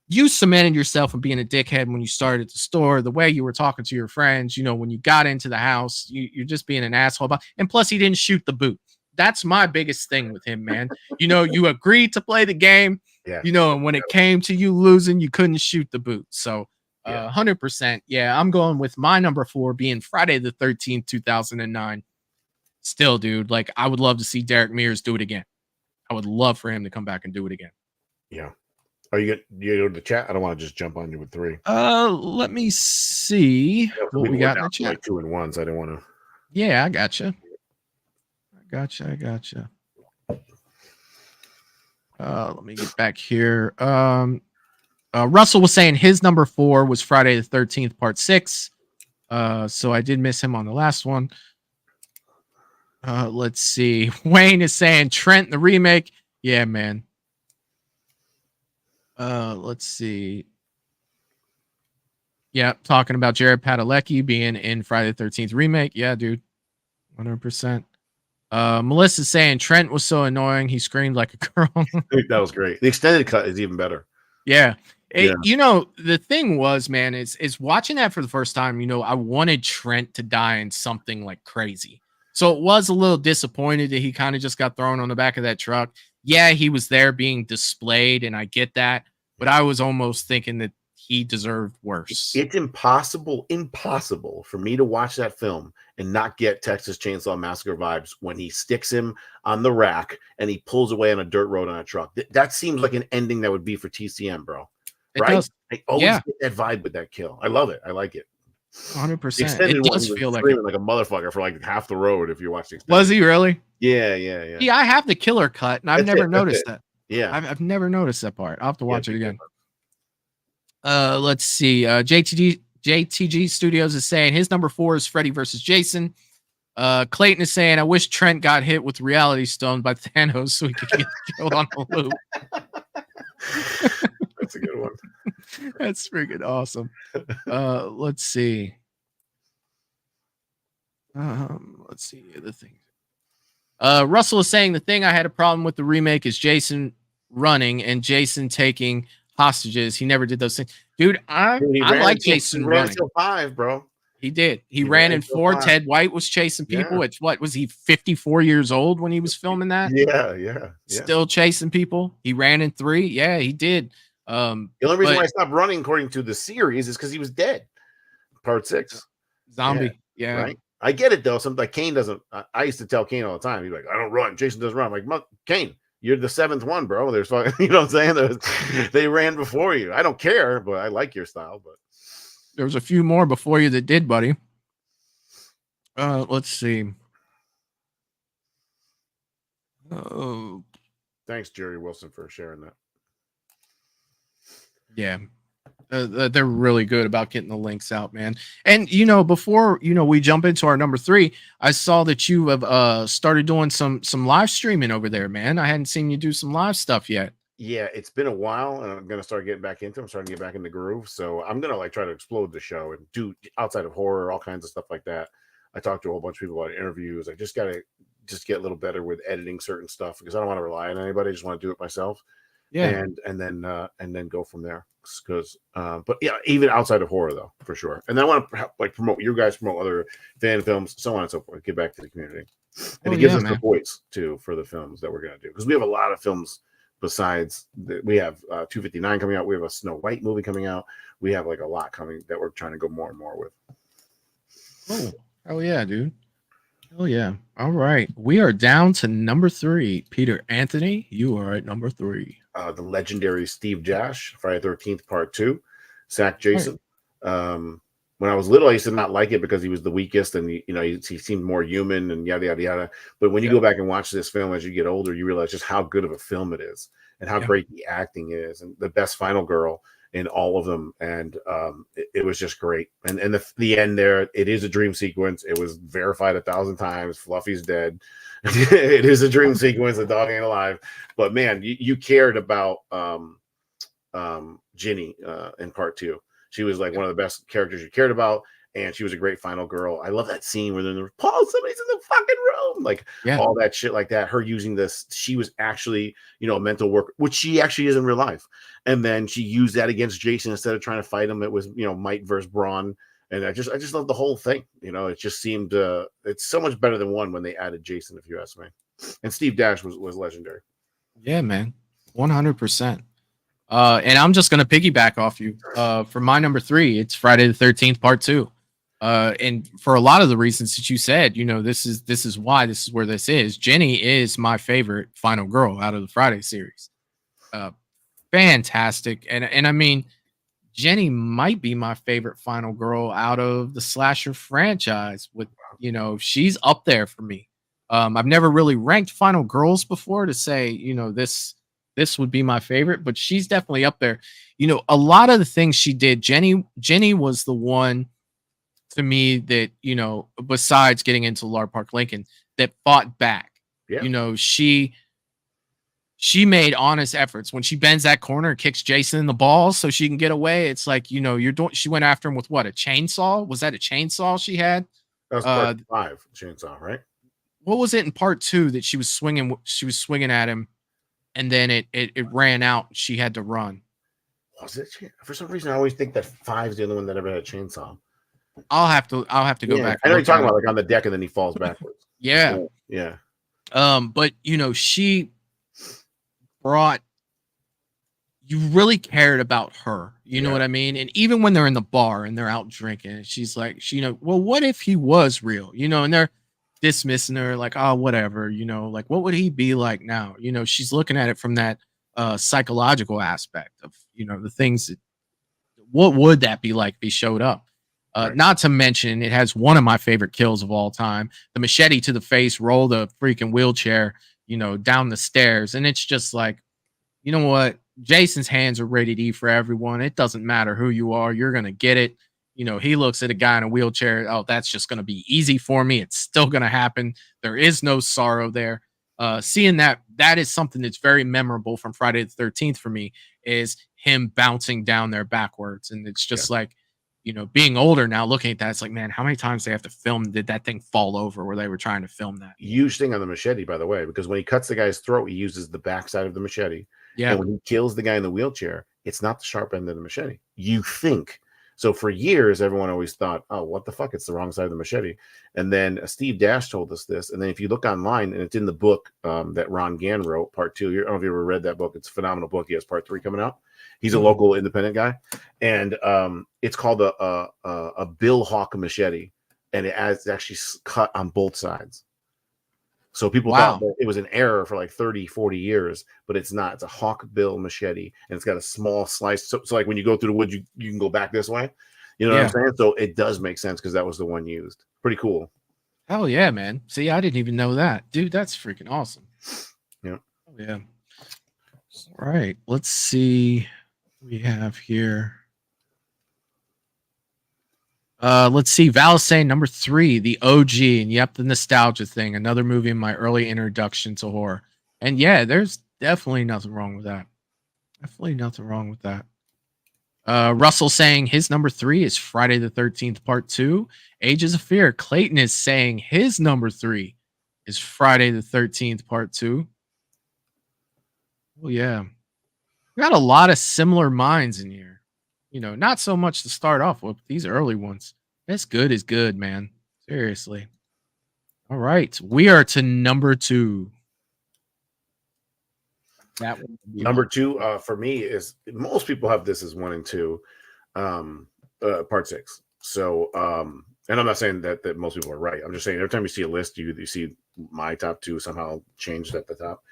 you cemented yourself in being a dickhead when you started the store, the way you were talking to your friends, when you got into the house, you're just being an asshole about, and plus he didn't shoot the boot. That's my biggest thing with him, man. You agreed to play the game. Yeah. And when it came to you losing, you couldn't shoot the boot. So 100%. Yeah, I'm going with my number 4 being Friday the 13th, 2009. Still, dude, like I would love to see Derek Mears do it again. I would love for him to come back and do it again. Yeah. Are you go to the chat? I don't want to just jump on you with 3. Let me see what we got in the chat. Like 2 and 1s. I didn't want to. Yeah, I gotcha. I gotcha. Let me get back here. Russell was saying his number 4 was Friday the 13th, part 6. So I did miss him on the last one. Let's see. Wayne is saying Trent the remake. Yeah, man. Let's see. Yeah, talking about Jared Padalecki being in Friday the 13th remake. Yeah, dude. 100%. Melissa's saying Trent was so annoying. He screamed like a girl. That was great. The extended cut is even better. Yeah. The thing was, man, is watching that for the first time, I wanted Trent to die in something like crazy. So it was a little disappointed that he kind of just got thrown on the back of that truck. Yeah, he was there being displayed, and I get that. But I was almost thinking that he deserved worse. It's impossible for me to watch that film and not get Texas Chainsaw Massacre vibes when he sticks him on the rack and he pulls away on a dirt road on a truck. That seems like an ending that would be for TCM, bro. Right? I always get that vibe with that kill. I love it. I like it. 100%. It does feel like a motherfucker for like half the road if you're watching. Was he really? Yeah. Yeah, I have the killer cut, and I've never noticed that. Yeah, I've never noticed that part. I'll have to watch it again. Let's see. JTG Studios is saying his number 4 is Freddy versus Jason. Clayton is saying, I wish Trent got hit with Reality Stone by Thanos so he could get killed on the loop. That's a good one. That's freaking awesome. Let's see. Let's see the thing. Russell is saying the thing I had a problem with the remake is Jason running and Jason taking hostages. He never did those things. Dude, Dude, I like Jason he ran running. until 5, bro. He did. He He ran ran in until 4. 5. Ted White was chasing people. Yeah. It's what was he 54 years old when he was filming that? Yeah. Still chasing people. He ran in 3. Yeah, he did. The only reason why I stopped running, according to the series, is because he was dead. Part 6. Zombie. Yeah. Right. I get it though. Something like Kane doesn't. I used to tell Kane all the time. He's like, I don't run. Jason doesn't run. I'm like, Kane, you're the 7th one, bro. There's, you know what I'm saying? They ran before you. I don't care, but I like your style. But there was a few more before you that did, buddy. Let's see. Oh, thanks, Jerry Wilson, for sharing that. Yeah. They're really good about getting the links out, man. And before we jump into our number 3, I saw that you have started doing some live streaming over there, man. I hadn't seen you do some live stuff yet. Yeah, it's been a while, and I'm gonna start getting back into. I'm starting to get back in the groove, so I'm gonna try to explode the show and do outside of horror, all kinds of stuff like that. I talked to a whole bunch of people about interviews. I just gotta get a little better with editing certain stuff because I don't want to rely on anybody. I just want to do it myself. Yeah, and then go from there. Because but yeah, even outside of horror though, for sure. And then I want to promote you guys, promote other fan films, so on and so forth. Get back to the community, and it gives us the voice too for the films that we're gonna do, because we have a lot of films. Besides, we have 259 coming out. We have a Snow White movie coming out. We have like a lot coming that we're trying to go more and more with. Oh yeah, dude. Oh yeah. All right, we are down to number 3. Peter Anthony, you are at number 3. The legendary Steve Jash, Friday the 13th Part 2, Sack Jason. Right. When I was little, I used to not like it because he was the weakest, and he seemed more human and yada yada yada. But when you go back and watch this film as you get older, you realize just how good of a film it is and how great the acting is, and the best final girl in all of them. And it was just great. And the end there, it is a dream sequence. It was verified 1,000 times. Fluffy's dead. It is a dream sequence. The dog ain't alive. But man, you cared about Ginny in Part 2. She was like one of the best characters you cared about, and she was a great final girl. I love that scene where they're Paul, somebody's in the fucking room, like all that shit like that. Her using this, she was actually a mental worker, which she actually is in real life. And then she used that against Jason instead of trying to fight him. It was might versus brawn, and I just love the whole thing. It just seemed it's so much better than 1 when they added Jason, if you ask me. And Steve Dash was legendary. Yeah, man, 100%. And I'm just gonna piggyback off you. For my number 3, it's Friday the 13th Part 2. And for a lot of the reasons that you said, this is why, this is where this is. Jenny is my favorite final girl out of the Friday series. Fantastic. And I mean, Jenny might be my favorite final girl out of the slasher franchise. With she's up there for me. I've never really ranked final girls before to say, this would be my favorite, but she's definitely up there. A lot of the things she did, Jenny was the one to me that, besides getting into Lar Park Lincoln, that fought back. Yeah. She made honest efforts when she bends that corner and kicks Jason in the balls so she can get away. It's like, she went after him with what, a chainsaw? Was that a chainsaw she had? That was Part 5 chainsaw, right? What was it in Part 2 that she was swinging? She was swinging at him, and then it ran out. She had to run. Was it? For some reason, I always think that 5 is the only one that ever had a chainsaw. I'll have to go back. I know you're talking about, like on the deck and then he falls backwards. Yeah. But she brought, you really cared about her. You know what I mean? And even when they're in the bar and they're out drinking, she's like, well, what if he was real? And they're dismissing her like, oh, whatever, like, what would he be like now? She's looking at it from that psychological aspect of, the things that, what would that be like if he showed up? Not to mention, it has one of my favorite kills of all time, the machete to the face, roll the freaking wheelchair, down the stairs. And it's just like, you know what? Jason's hands are rated E for everyone. It doesn't matter who you are. You're going to get it. He looks at a guy in a wheelchair. Oh, that's just going to be easy for me. It's still going to happen. There is no sorrow there. Seeing that is something that's very memorable from Friday the 13th for me, is him bouncing down there backwards. And it's just like, being older now, looking at that, it's like, man, how many times they have to film? Did that thing fall over where they were trying to film that? Huge thing on the machete, by the way, because when he cuts the guy's throat, he uses the backside of the machete. Yeah. And when he kills the guy in the wheelchair, it's not the sharp end of the machete. You think. So for years, everyone always thought, oh, what the fuck? It's the wrong side of the machete. And then Steve Dash told us this. And then if you look online, and it's in the book that Ron Gann wrote, part 2. I don't know if you ever read that book. It's a phenomenal book. He has part 3 coming out. He's a local independent guy. And it's called a Bill Hawk machete. And it's actually cut on both sides. So people thought that it was an error for like 30, 40 years, but it's not. It's a Hawk Bill machete, and it's got a small slice. So like when you go through the woods, you can go back this way. You know what I'm saying? So it does make sense because that was the one used. Pretty cool. Hell yeah, man. See, I didn't even know that. Dude, that's freaking awesome. Yeah. Oh, yeah. All right. Let's see what we have here. Let's see. Val saying number 3, the OG, and yep, the nostalgia thing. Another movie in my early introduction to horror. And yeah, there's definitely nothing wrong with that. Definitely nothing wrong with that. Russell saying his number 3 is Friday the 13th Part 2. Ages of Fear. Clayton is saying his number 3 is Friday the 13th Part 2. Oh yeah, we got a lot of similar minds in here. Not so much to start off with these early ones. That's good is good, man. Seriously. All right. We are to number 2. That one number 2 for me is, most people have this as 1 and 2, part 6. So, and I'm not saying that most people are right. I'm just saying every time you see a list, you see my top 2 somehow changed at the top.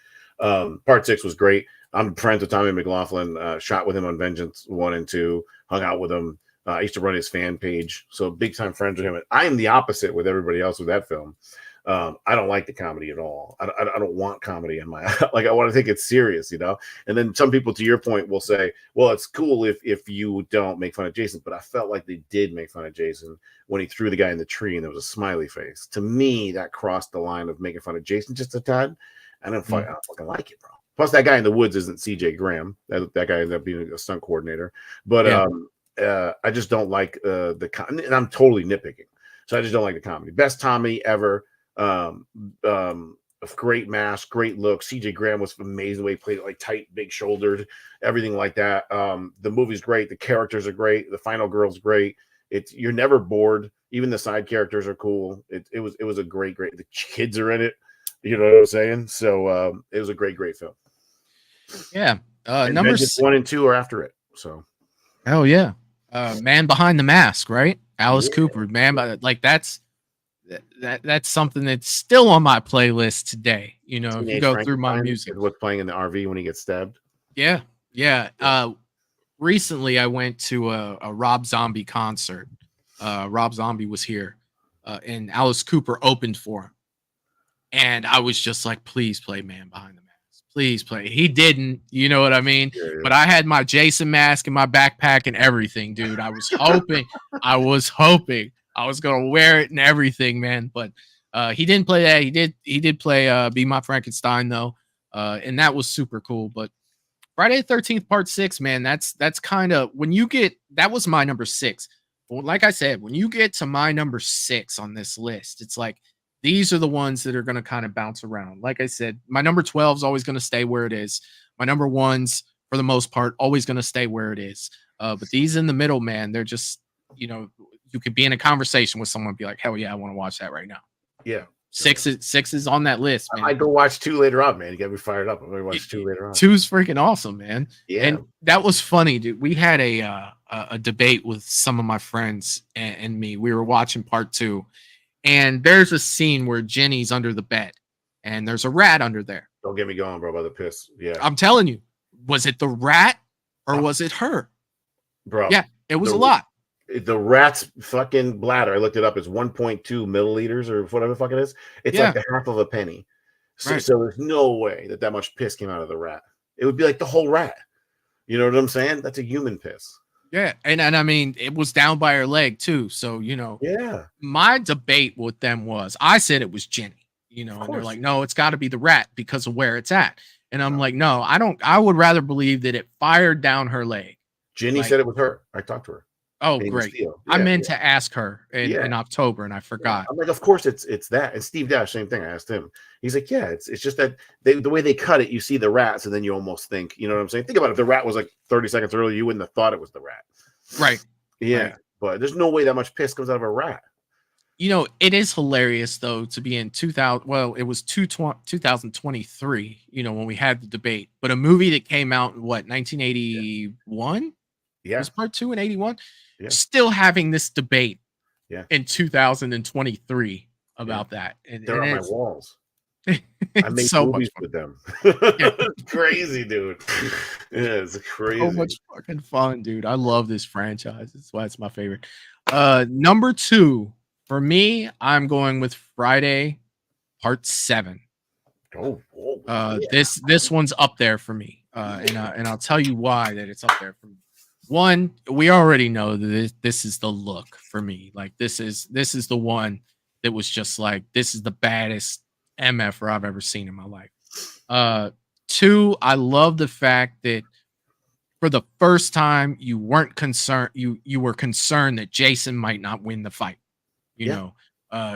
Part 6 was great. I'm friends with Tommy McLaughlin, shot with him on Vengeance 1 and 2, hung out with him. I used to run his fan page, so big time friends with him. And I am the opposite with everybody else with that film. I don't like the comedy at all. I don't want comedy in my like. I want to think it's serious, And then some people, to your point, will say, "Well, it's cool if you don't make fun of Jason." But I felt like they did make fun of Jason when he threw the guy in the tree and there was a smiley face. To me, that crossed the line of making fun of Jason just a tad. I don't fucking like it, bro. Plus, that guy in the woods isn't CJ Graham. That guy ended up being a stunt coordinator. But I just don't like and I'm totally nitpicking. So I just don't like the comedy. Best Tommy ever. A great mask, great look. CJ Graham was amazing the way he played it, like tight, big shouldered, everything like that. The movie's great. The characters are great. The final girl's great. You're never bored. Even the side characters are cool. It was a great. The kids are in it. You know what I'm saying? So it was a great film. Yeah. Number 1 and 2 are after it. So. Oh yeah. Man Behind the Mask, right? Alice Cooper. Like that's something that's still on my playlist today. If you go through my music. What's playing in the RV when he gets stabbed? Yeah. Recently I went to a Rob Zombie concert. Rob Zombie was here, and Alice Cooper opened for him. And I was just like, please play Man Behind the Mask. Please play. He didn't, you know what I mean? Yeah. But I had my Jason mask in my backpack and everything, dude. I was hoping I was gonna wear it and everything, man. But he didn't play that. He did play Be My Frankenstein though. And that was super cool. But Friday the 13th Part 6, man, that's kind of that was my number 6. But like I said, when you get to my number 6 on this list, it's like these are the ones that are going to kind of bounce around. Like I said, my number 12 is always going to stay where it is. My number 1's, for the most part, always going to stay where it is. But these in the middle, man, they're just, you could be in a conversation with someone and be like, hell yeah, I want to watch that right now. Yeah. 6 is on that list, man. I go watch 2 later on, man. You got me fired up. I'm going to watch 2 later on. 2's freaking awesome, man. Yeah. And that was funny, dude. We had a debate with some of my friends and me. We were watching Part 2. And there's a scene where Jenny's under the bed and there's a rat under there. Don't get me going, bro, by the piss. Yeah. I'm telling you, was it the rat or was it her? Bro. Yeah, it was a lot. The rat's fucking bladder, I looked it up, is 1.2 milliliters or whatever the fuck it is. It's like the half of a penny. So there's no way that much piss came out of the rat. It would be like the whole rat. You know what I'm saying? That's a human piss. Yeah, and I mean, it was down by her leg too. So, yeah. My debate with them was, I said it was Jenny, and they're like, no, it's got to be the rat because of where it's at. And I'm like, no, I would rather believe that it fired down her leg. Jenny said it was her. I talked to her. Oh, Man of great. Steel. I Yeah, meant to ask her in, Yeah. in October and I forgot. I'm like, of course it's that. And Steve Dash, same thing. I asked him. He's like, yeah, it's just that the way they cut it, you see the rats, and then you almost think, you know what I'm saying? Think about it. If the rat was like 30 seconds earlier, you wouldn't have thought it was the rat. Right. Yeah. Right. But there's no way that much piss comes out of a rat. You know, it is hilarious though to be in 2000. Well, it was 2023. You know, when we had the debate, but a movie that came out in what 1981 Yeah. was part 2 in 81. Yeah. Still having this debate. Yeah. In 2023 about that, and They're on my it's, walls. I made so movies much with them. Yeah. Crazy, dude. Yeah, it's crazy. So much fucking fun, dude. I love this franchise. That's why it's my favorite. Number 2 for me, I'm going with Friday Part 7. Oh, yeah. This one's up there for me, and I'll tell you why that it's up there for me. One, we already know that this is the look for me. Like this is the one that was just like, this is the baddest MFer I've ever seen in my life. 2, I love the fact that for the first time you weren't concerned, you were concerned that Jason might not win the fight. You know,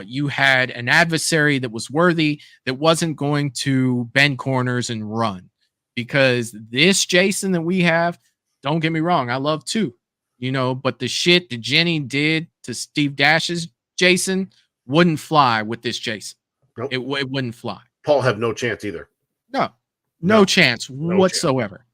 you had an adversary that was worthy, that wasn't going to bend corners and run, because this Jason that we have, don't get me wrong, I love 2, you know, but the shit that Jenny did to Steve Dash's Jason wouldn't fly with this Jason. Nope. It wouldn't fly. Paul have no chance either. No chance whatsoever.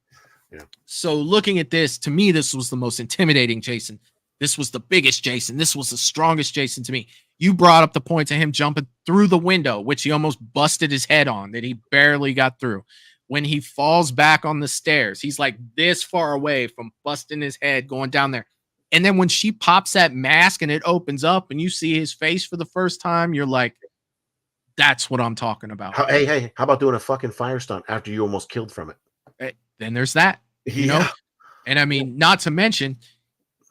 Yeah. So looking at this, to me, this was the most intimidating Jason. This was the biggest Jason. This was the strongest Jason to me. You brought up the point to him jumping through the window, which he almost busted his head on, that he barely got through. When he falls back on the stairs, he's like this far away from busting his head going down there. And then when she pops that mask and it opens up and you see his face for the first time, you're like, that's what I'm talking about. Hey, how about doing a fucking fire stunt after you almost killed from it? Then there's that, you know? And I mean, not to mention,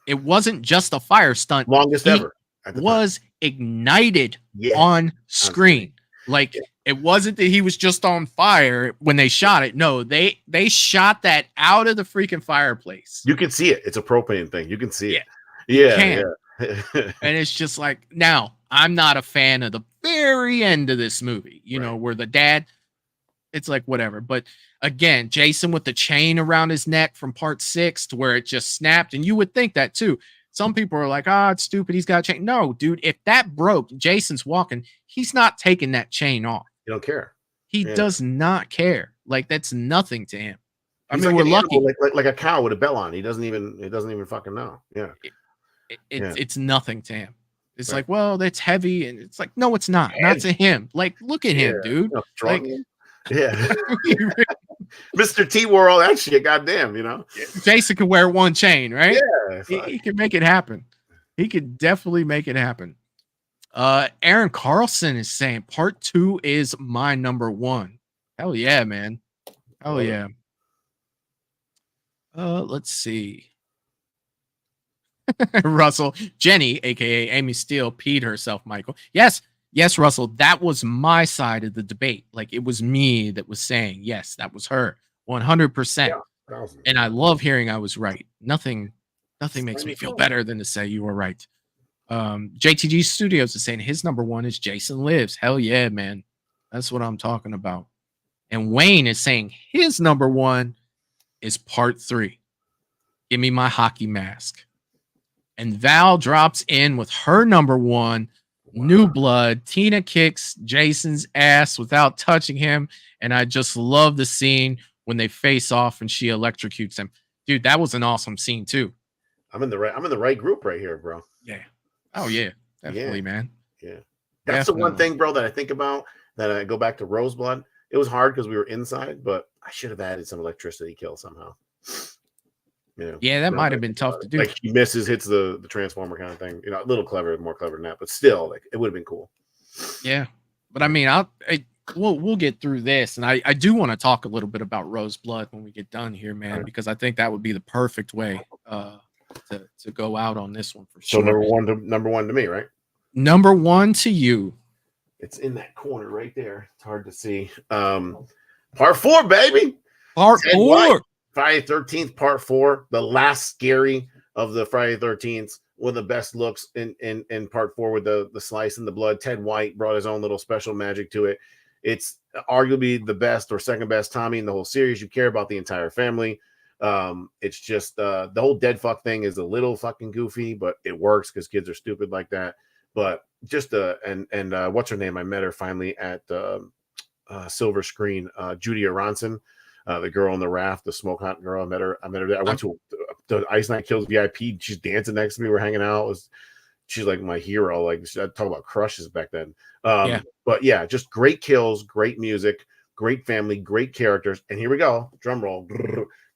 it wasn't just a fire stunt. Longest ever. Was ignited on screen. Like, it wasn't that he was just on fire when they shot it. No, they shot that out of the freaking fireplace. You can see it. It's a propane thing. You can see it. Yeah. And it's just like, now, I'm not a fan of the very end of this movie, you know, where the dad, it's like, whatever. But again, Jason with the chain around his neck from part 6 to where it just snapped. And you would think that too. Some people are like, it's stupid. He's got a chain. No, dude, if that broke, Jason's walking, he's not taking that chain off. You don't care. He does not care. Like, that's nothing to him. He's I mean, we're lucky. Like a cow with a bell on. He doesn't even fucking know. Yeah. It's nothing to him. It's like, well, that's heavy. And it's like, no, it's not. Not to him. Like, look at him, dude. Like, Mr. T wore all that shit. Goddamn, you know. Jason can wear one chain, right? Yeah. He can make it happen. He could definitely make it happen. Aaron Carlson is saying part 2 is my number 1. Hell yeah, man. Hell yeah. Let's see. Russell, Jenny, aka Amy Steele, peed herself, Michael. Yes, Russell, that was my side of the debate. Like, it was me that was saying, yes, that was her. 100%. And I love hearing I was right. Nothing makes me feel better than to say you were right. JTG Studios is saying his number 1 is Jason Lives. Hell yeah, man. That's what I'm talking about. And Wayne is saying his number 1 is part 3. Give me my hockey mask. And Val drops in with her number 1, New Blood. Tina kicks Jason's ass without touching him. And I just love the scene when they face off and she electrocutes him. Dude, that was an awesome scene too. I'm in the right group right here, bro. Yeah. Oh yeah. Definitely, man. Yeah. That's the one thing, bro, that I think about, that I go back to Roseblood. It was hard because we were inside, but I should have added some electricity kill somehow. Yeah, that might have been tough to do. Like, he misses, hits the transformer kind of thing. You know, a little more clever than that, but still, like, it would have been cool. Yeah, but I mean, we'll get through this, and I do want to talk a little bit about Roseblood when we get done here, man, because I think that would be the perfect way to go out on this one for sure. So number one to me, right? Number 1 to you. It's in that corner right there. It's hard to see. Part 4, baby. Part 4. Friday 13th, part 4, the last scary of the Friday the 13th. One of the best looks in part 4 with the slice and the blood. Ted White brought his own little special magic to it. It's arguably the best or second best Tommy in the whole series. You care about the entire family. It's just the whole dead fuck thing is a little fucking goofy, but it works because kids are stupid like that. But just and what's her name? I met her finally at Silver Screen. Judy Aronson, the girl on the raft, the smoke hot girl. I met her there. I went to the Ice Night Kills VIP. She's dancing next to me. We're hanging out. She's like my hero. Like, I talk about crushes back then. But yeah, just great kills, great music, great family, great characters. And here we go. Drum roll.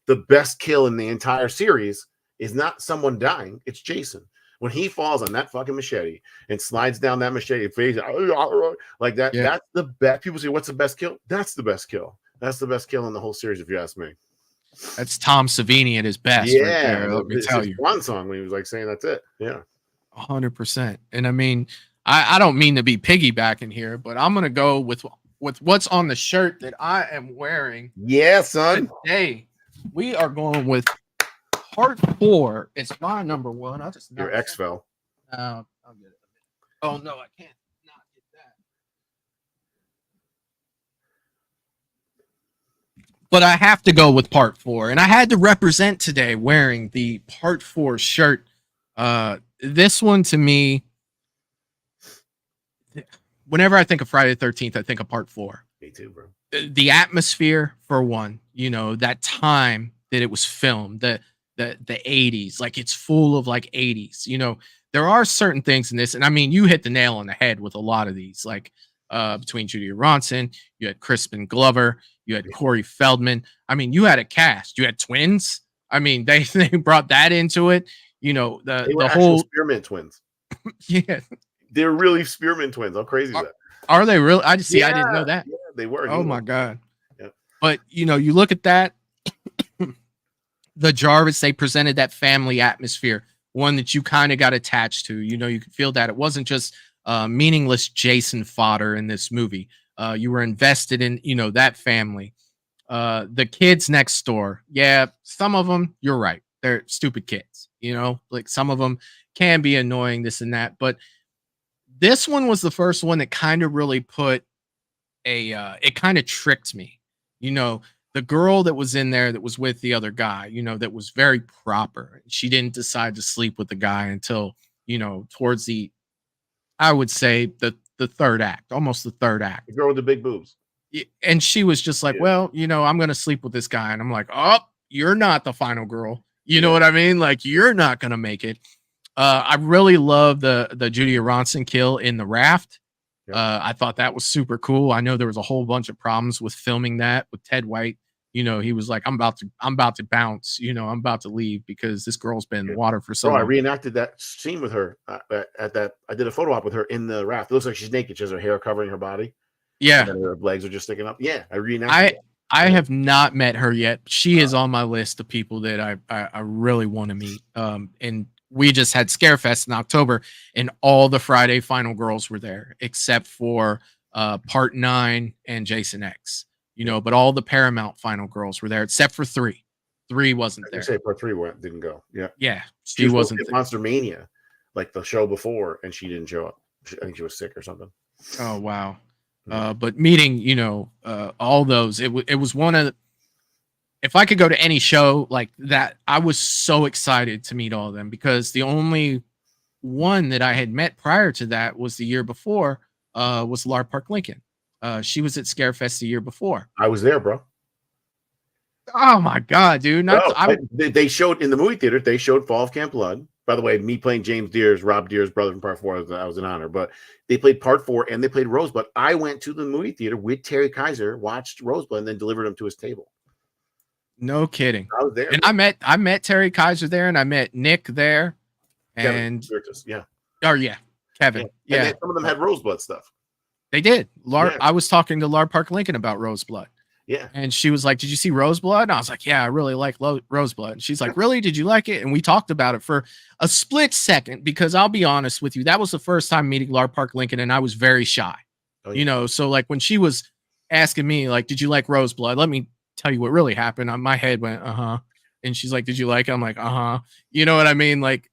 The best kill in the entire series is not someone dying. It's Jason. When he falls on that fucking machete and slides down that machete face like that, that's the best. People say, what's the best kill? That's the best kill. That's the best kill in the whole series, if you ask me. That's Tom Savini at his best. Yeah, right there, let me tell you. One song when he was like saying that's it. Yeah, 100%. And I mean, I don't mean to be piggybacking here, but I'm gonna go with what's on the shirt that I am wearing. Yeah, son. Today we are going with part 4. It's my number 1. I'll just your X fell. I'll get it. Oh no, I can't not get that. But I have to go with part 4, and I had to represent today wearing the part 4 shirt. This one to me, whenever I think of Friday the 13th, I think of part 4. Me too, bro. The atmosphere, for one, you know, that time that it was filmed, the 80s, like it's full of like 80s. You know, there are certain things in this, and I mean, you hit the nail on the head with a lot of these, like between Judy Ronson, you had Crispin Glover, you had Corey Feldman. I mean, you had a cast, you had twins. I mean, they brought that into it. You know, the whole Spearmint twins. Yeah, they're really Spearmint twins. How crazy is that? Are they really? I just see. Yeah, I didn't know that. Yeah, they were. Oh my god. Yeah. But you know, you look at that. The Jarvis, they presented that family atmosphere, one that you kind of got attached to. You know, you could feel that it wasn't just meaningless Jason fodder in this movie. You were invested in, you know, that family. The kids next door. Yeah, some of them, you're right. They're stupid kids. You know, like some of them can be annoying, this and that. But this one was the first one that kind of really put it kind of tricked me. You know, the girl that was in there that was with the other guy, you know, that was very proper. She didn't decide to sleep with the guy until, you know, towards the, I would say the third act, almost the third act. The girl with the big boobs. And she was just like, well, you know, I'm going to sleep with this guy. And I'm like, oh, you're not the final girl. You know what I mean? Like, you're not going to make it. I really love the Judy Aronson kill in the raft. I thought that was super cool. I know there was a whole bunch of problems with filming that with Ted White. You know, he was like, I'm about to bounce. You know, I'm about to leave because this girl's been in the water for so long. I reenacted that scene with her at that. I did a photo op with her in the raft. It looks like she's naked. She has her hair covering her body. Yeah, and her legs are just sticking up. Yeah, I reenacted. I have not met her yet. She is on my list of people that I really want to meet. And we just had Scarefest in October, and all the Friday final girls were there except for Part 9 and Jason X. You know, but all the Paramount final girls were there except for 3. 3 wasn't there. Say Part 3 didn't go. Yeah, she wasn't there. Monster Mania, like the show before, and she didn't show up. I think she was sick or something. Oh wow. But meeting, you know, all those, it was one of the, if I could go to any show like that, I was so excited to meet all of them, because the only one that I had met prior to that was the year before, was Lar Park Lincoln. She was at Scarefest the year before. I was there, bro. Oh my god, dude! They showed in the movie theater. They showed Fall of Camp Blood. By the way, me playing James Deere's, Rob Deere's brother from Part 4, that was an honor. But they played Part 4 and they played Rosebud. I went to the movie theater with Terry Kaiser, watched Rosebud, and then delivered him to his table. No kidding. I was there, and I met Terry Kaiser there, and I met Nick there, and Kevin, Kevin. Yeah. And some of them had Rosebud stuff. They did. I was talking to Lar Park Lincoln about Rosebud. Yeah. And she was like, did you see Rosebud? And I was like, yeah, I really like Rosebud. And she's like, really? Did you like it? And we talked about it for a split second, because I'll be honest with you, that was the first time meeting Lar Park Lincoln, and I was very shy. Oh, yeah. You know, so like when she was asking me, like, did you like Rosebud? Let me tell you what really happened. My head went, And she's like, "Did you like it?" I'm like, "Uh-huh." You know what I mean? Like,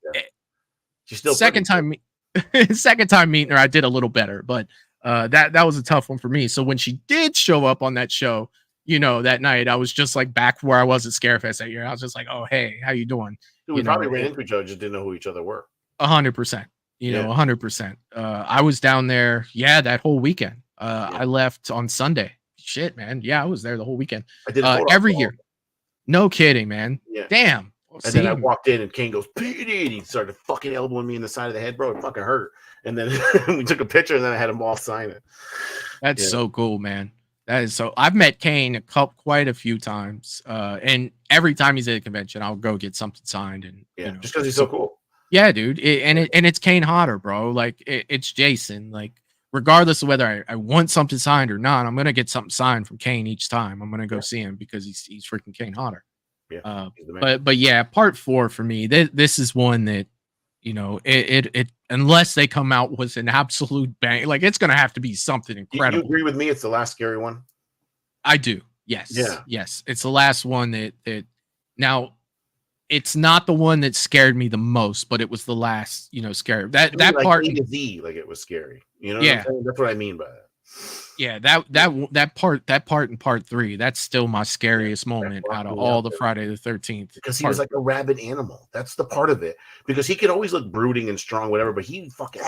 she's still second time meeting her, I did a little better, but that was a tough one for me. So when she did show up on that show, that night, I was just like back where I was at Scarefest that year. I was just like, "Oh, hey, how you doing?" Dude, we probably ran into each other, just didn't know who each other were. 100%. 100%. I was down there, that whole weekend. I left on Sunday. Shit, man. Yeah, I was there the whole weekend. I did every year. No kidding, man. Yeah. Damn. And then I walked in and Kane goes, "Petey," and he started fucking elbowing me in the side of the head, bro. It fucking hurt. And then we took a picture and then I had him all sign it. That's so cool, man. That is so. I've met Kane quite a few times. And every time he's at a convention, I'll go get something signed. And just because he's so cool. Yeah, dude. And it's Kane Hodder, bro. Like it's Jason. Like, regardless of whether I want something signed or not, I'm gonna get something signed from Kane each time. I'm gonna go see him because he's freaking Kane Hodder. Yeah. But yeah, part 4 for me. This is one that it unless they come out with an absolute bang, like it's gonna have to be something incredible. You agree with me? It's the last scary one. I do. Yes. Yeah. Yes. It's the last one that now. It's not the one that scared me the most, but it was the last, scary. That like part, A to Z, like it was scary. You know, yeah, that's what I mean by that. Yeah, that part in part 3, that's still my scariest moment out of all the Friday the 13th. Because he was like a rabid animal. That's the part of it. Because he could always look brooding and strong, whatever, but he fucking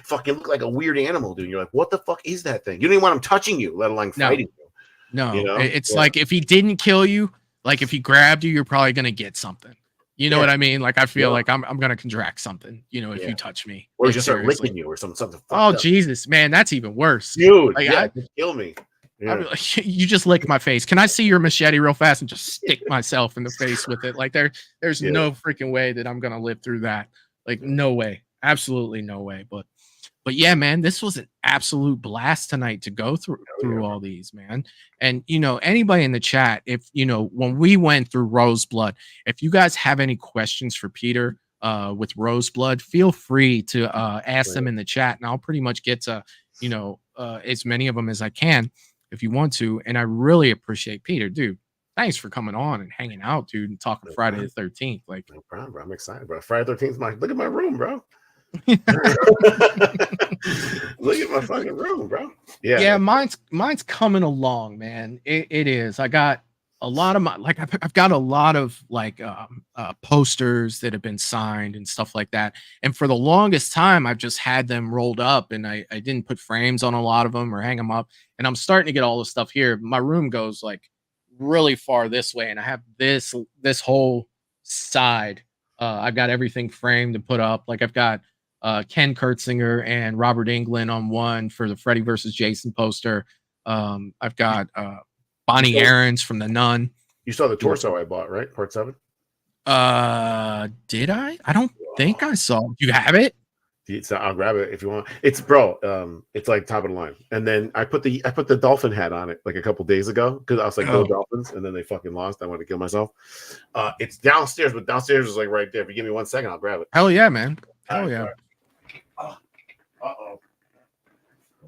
looked like a weird animal, dude. You're like, what the fuck is that thing? You don't even want him touching you, let alone fighting you. No, it's like if he didn't kill you. Like if he grabbed you, you're probably gonna get something. You know what I mean? Like I feel like I'm gonna contract something. If you touch me, or just start licking you or something. Oh Jesus, man, that's even worse, dude. Like, kill me. Yeah. Like, you just lick my face. Can I see your machete real fast and just stick myself in the face with it? Like there's no freaking way that I'm gonna live through that. Like no way, absolutely no way. But yeah, man, this was an absolute blast tonight to go through all these, man. And anybody in the chat, if when we went through Roseblood, if you guys have any questions for Peter with Roseblood, feel free to ask them in the chat, and I'll pretty much get to as many of them as I can if you want to. And I really appreciate Peter, dude. Thanks for coming on and hanging out, dude, and talking Friday the 13th. Like, no problem, bro. I'm excited, bro. Friday the 13th, look at my room, bro. Look at my fucking room, bro. Yeah, mine's coming along, man. It is. I got a lot of I've got a lot of posters that have been signed and stuff like that. And for the longest time, I've just had them rolled up, and I didn't put frames on a lot of them or hang them up. And I'm starting to get all the stuff here. My room goes like really far this way, and I have this whole side. I've got everything framed and put up. Like I've got Ken Kurtzinger and Robert Englund on one for the Freddy versus Jason poster. I've got Bonnie Aarons from The Nun. You saw the torso I bought, right? Part 7. Did I? I don't think I saw. Do you have it? So I'll grab it if you want. It's it's like top of the line. And then I put the dolphin hat on it like a couple days ago because I was like, go Dolphins, and then they fucking lost. I wanted to kill myself. It's downstairs, but downstairs is like right there. If you give me 1 second, I'll grab it. Hell yeah, man. Hell yeah. Right. Uh-oh.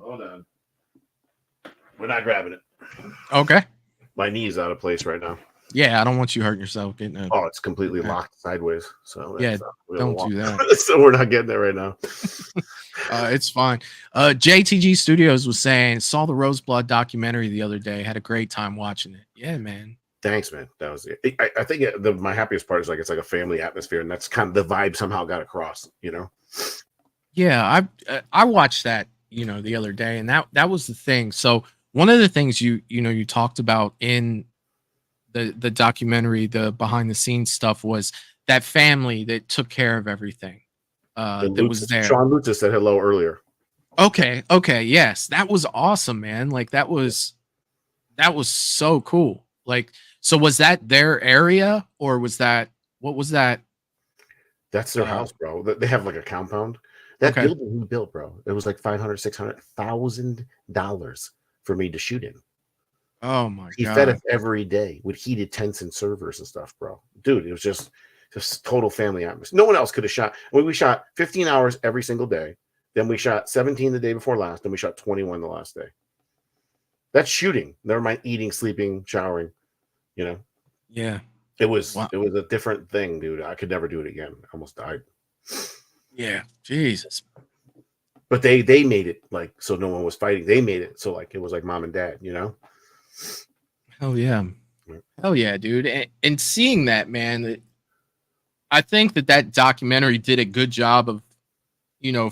Hold on. We're not grabbing it. Okay. My knee's out of place right now. Yeah, I don't want you hurting yourself getting it. Oh, it's completely locked sideways. So yeah, don't do that. So we're not getting there right now. It's fine. JTG Studios was saying, saw the Roseblood documentary the other day. Had a great time watching it. Yeah, man. Thanks, man. That was it. I think my happiest part is like it's like a family atmosphere, and that's kind of the vibe somehow got across. Yeah, I watched that the other day, and that was the thing. So one of the things you talked about in the documentary, the behind the scenes stuff, was that family that took care of everything. That was there. Sean Lutis said hello earlier. Okay, yes, that was awesome, man. Like that was so cool. Like, so was that their area, or what was that? That's their house, bro. They have like a compound. That building he built, bro. It was like $500,000-$600,000 for me to shoot in. Oh my god! He fed us every day with heated tents and servers and stuff, bro. Dude, it was just total family atmosphere. No one else could have shot. We shot 15 hours every single day. Then we shot 17 the day before last. Then we shot 21 the last day. That's shooting. Never mind eating, sleeping, showering. Yeah. It was Wow. it was a different thing, dude. I could never do it again. I almost died. Yeah, Jesus. But they made it like so no one was fighting. They made it so like it was like mom and dad, you know? Hell yeah. Hell yeah, dude. And seeing that, man, I think that documentary did a good job of,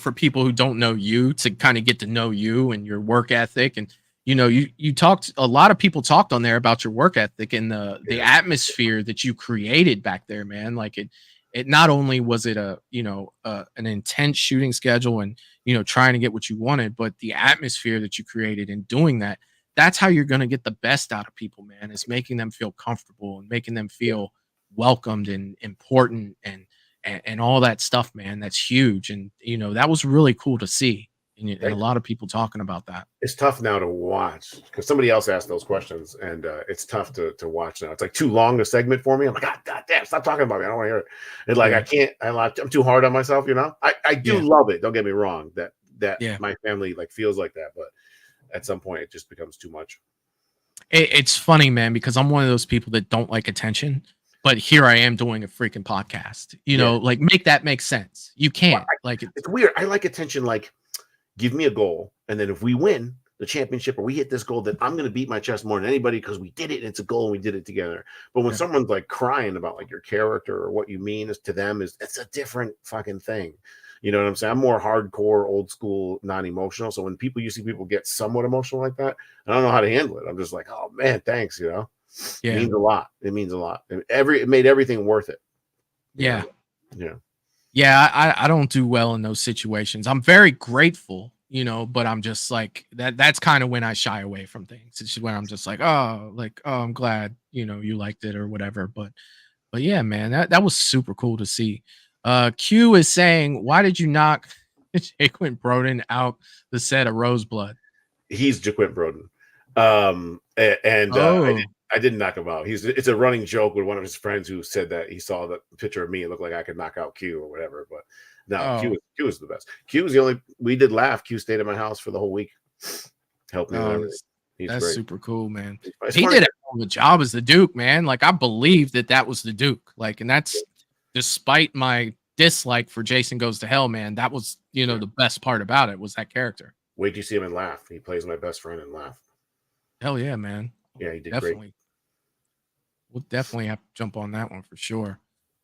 for people who don't know you to kind of get to know you and your work ethic. And, you talked, a lot of people talked on there about your work ethic and the atmosphere that you created back there, man. Like it not only was it an intense shooting schedule and, trying to get what you wanted, but the atmosphere that you created in doing that, that's how you're going to get the best out of people, man, is making them feel comfortable and making them feel welcomed and important and all that stuff, man. That's huge. And, that was really cool to see. And a lot of people talking about that. It's tough now to watch because somebody else asked those questions, and it's tough to watch now. It's like too long a segment for me. I'm like, God damn, stop talking about me. I don't want to hear it. And like, I can't. I'm too hard on myself. I do love it. Don't get me wrong. That my family like feels like that, but at some point it just becomes too much. It's funny, man, because I'm one of those people that don't like attention. But here I am doing a freaking podcast. Like make that make sense. You can't. Well, it's weird. I like attention. Like, give me a goal, and then if we win the championship or we hit this goal, then I'm going to beat my chest more than anybody because we did it and it's a goal and we did it together. But when someone's like crying about like your character or what you mean is to them it's a different fucking thing. You know what I'm saying? I'm more hardcore, old school, non-emotional. So when you see people get somewhat emotional like that, I don't know how to handle it. I'm just like, oh man, thanks. It means a lot. It means a lot. It made everything worth it. Yeah. Yeah. Yeah, I don't do well in those situations. I'm very grateful, but I'm just like that's kind of when I shy away from things. It's when I'm just like, oh, I'm glad, you liked it or whatever. But yeah, man, that was super cool to see. Q is saying, why did you knock Jaquint Broden out the set of Roseblood? He's Jaquint Broden. I didn't knock him out. It's a running joke with one of his friends who said that he saw the picture of me and looked like I could knock out Q or whatever. But no, Q is the best. Q was the only we did laugh. Q stayed at my house for the whole week, helped me with everything. That's great. Super cool, man. He did a hell of a job as the Duke, man. Like I believe that was the Duke. Like, and that's despite my dislike for Jason Goes to Hell, man. That was the best part about it was that character. Wait till you see him in Laugh. He plays my best friend in Laugh. Hell yeah, man. Yeah, he did definitely. Great. We'll definitely have to jump on that one for sure.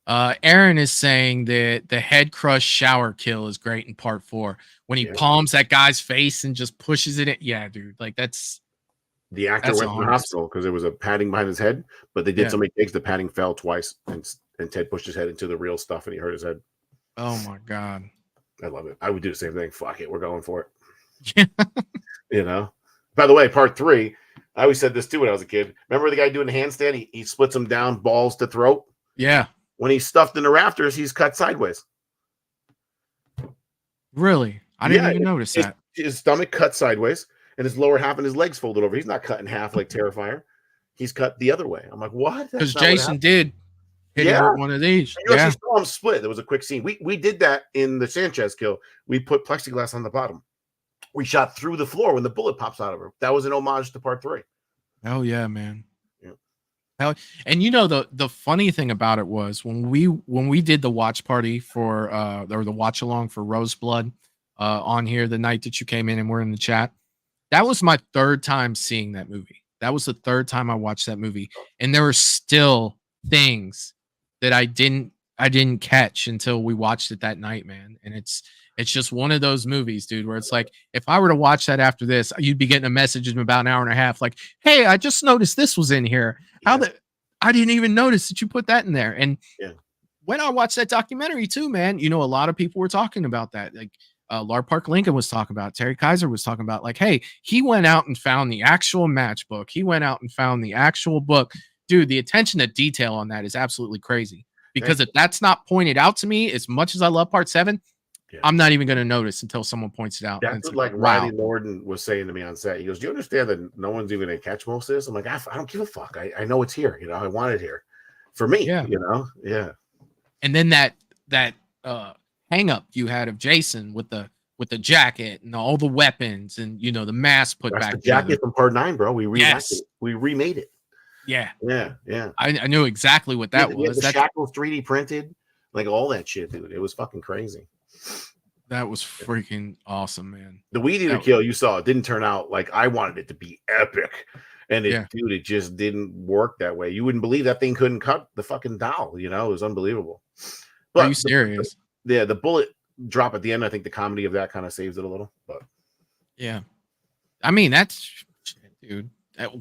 Aaron is saying that the head crush shower kill is great in part 4 when he palms that guy's face and just pushes it in. Yeah, dude. Like that's the actor went to the hospital because there was a padding behind his head, but they did so many takes the padding fell twice and Ted pushed his head into the real stuff and he hurt his head. Oh my God. I love it. I would do the same thing. Fuck it. We're going for it. By the way, part 3, I always said this too when I was a kid. Remember the guy doing the handstand? He splits him down, balls to throat. Yeah. When he's stuffed in the rafters, he's cut sideways. Really? I didn't even notice that. His stomach cut sideways, and his lower half and his legs folded over. He's not cut in half like Terrifier. He's cut the other way. I'm like, what? Because Jason did hit him with one of these. You actually saw him split. There was a quick scene. We did that in the Sanchez kill. We put plexiglass on the bottom. We shot through the floor when the bullet pops out of her. That was an homage to part 3. Oh yeah, man. Yeah. And the funny thing about it was when we did the watch party for or the watch along for Roseblood on here the night that you came in and we're in the chat. That was my 3rd time seeing that movie. That was the 3rd time I watched that movie, and there were still things that I didn't catch until we watched it that night, man. And it's just one of those movies, dude, where it's like, if I were to watch that after this, you'd be getting a message in about an hour and a half, like, hey, I just noticed this was in here. I didn't even notice that you put that in there. And when I watched that documentary too, man, a lot of people were talking about that. Like Lar Park Lincoln was talking about, Terry Kaiser was talking about, like, hey, he went out and found the actual matchbook. He went out and found the actual book. Dude, the attention to detail on that is absolutely crazy. Because if that's not pointed out to me, as much as I love part 7, I'm not even going to notice until someone points it out. That's what like Riley Lorden was saying to me on set. He goes, do you understand that no one's even going to catch most of this? I'm like, I don't give a fuck. I know it's here. I want it here for me. Yeah. And then that hang up you had of Jason with the jacket and all the weapons and the mask put back. The jacket from part 9, bro. We remade it. Yeah. Yeah. I knew exactly what that was. The shackles 3D printed, like all that shit, dude. It was fucking crazy. That was freaking awesome, man. The Weed Eater kill you saw, it didn't turn out like I wanted it to be epic. And dude, it just didn't work that way. You wouldn't believe that thing couldn't cut the fucking doll, you know, it was unbelievable. But are you serious? The bullet drop at the end, I think the comedy of that kind of saves it a little. But yeah. I mean, that's dude.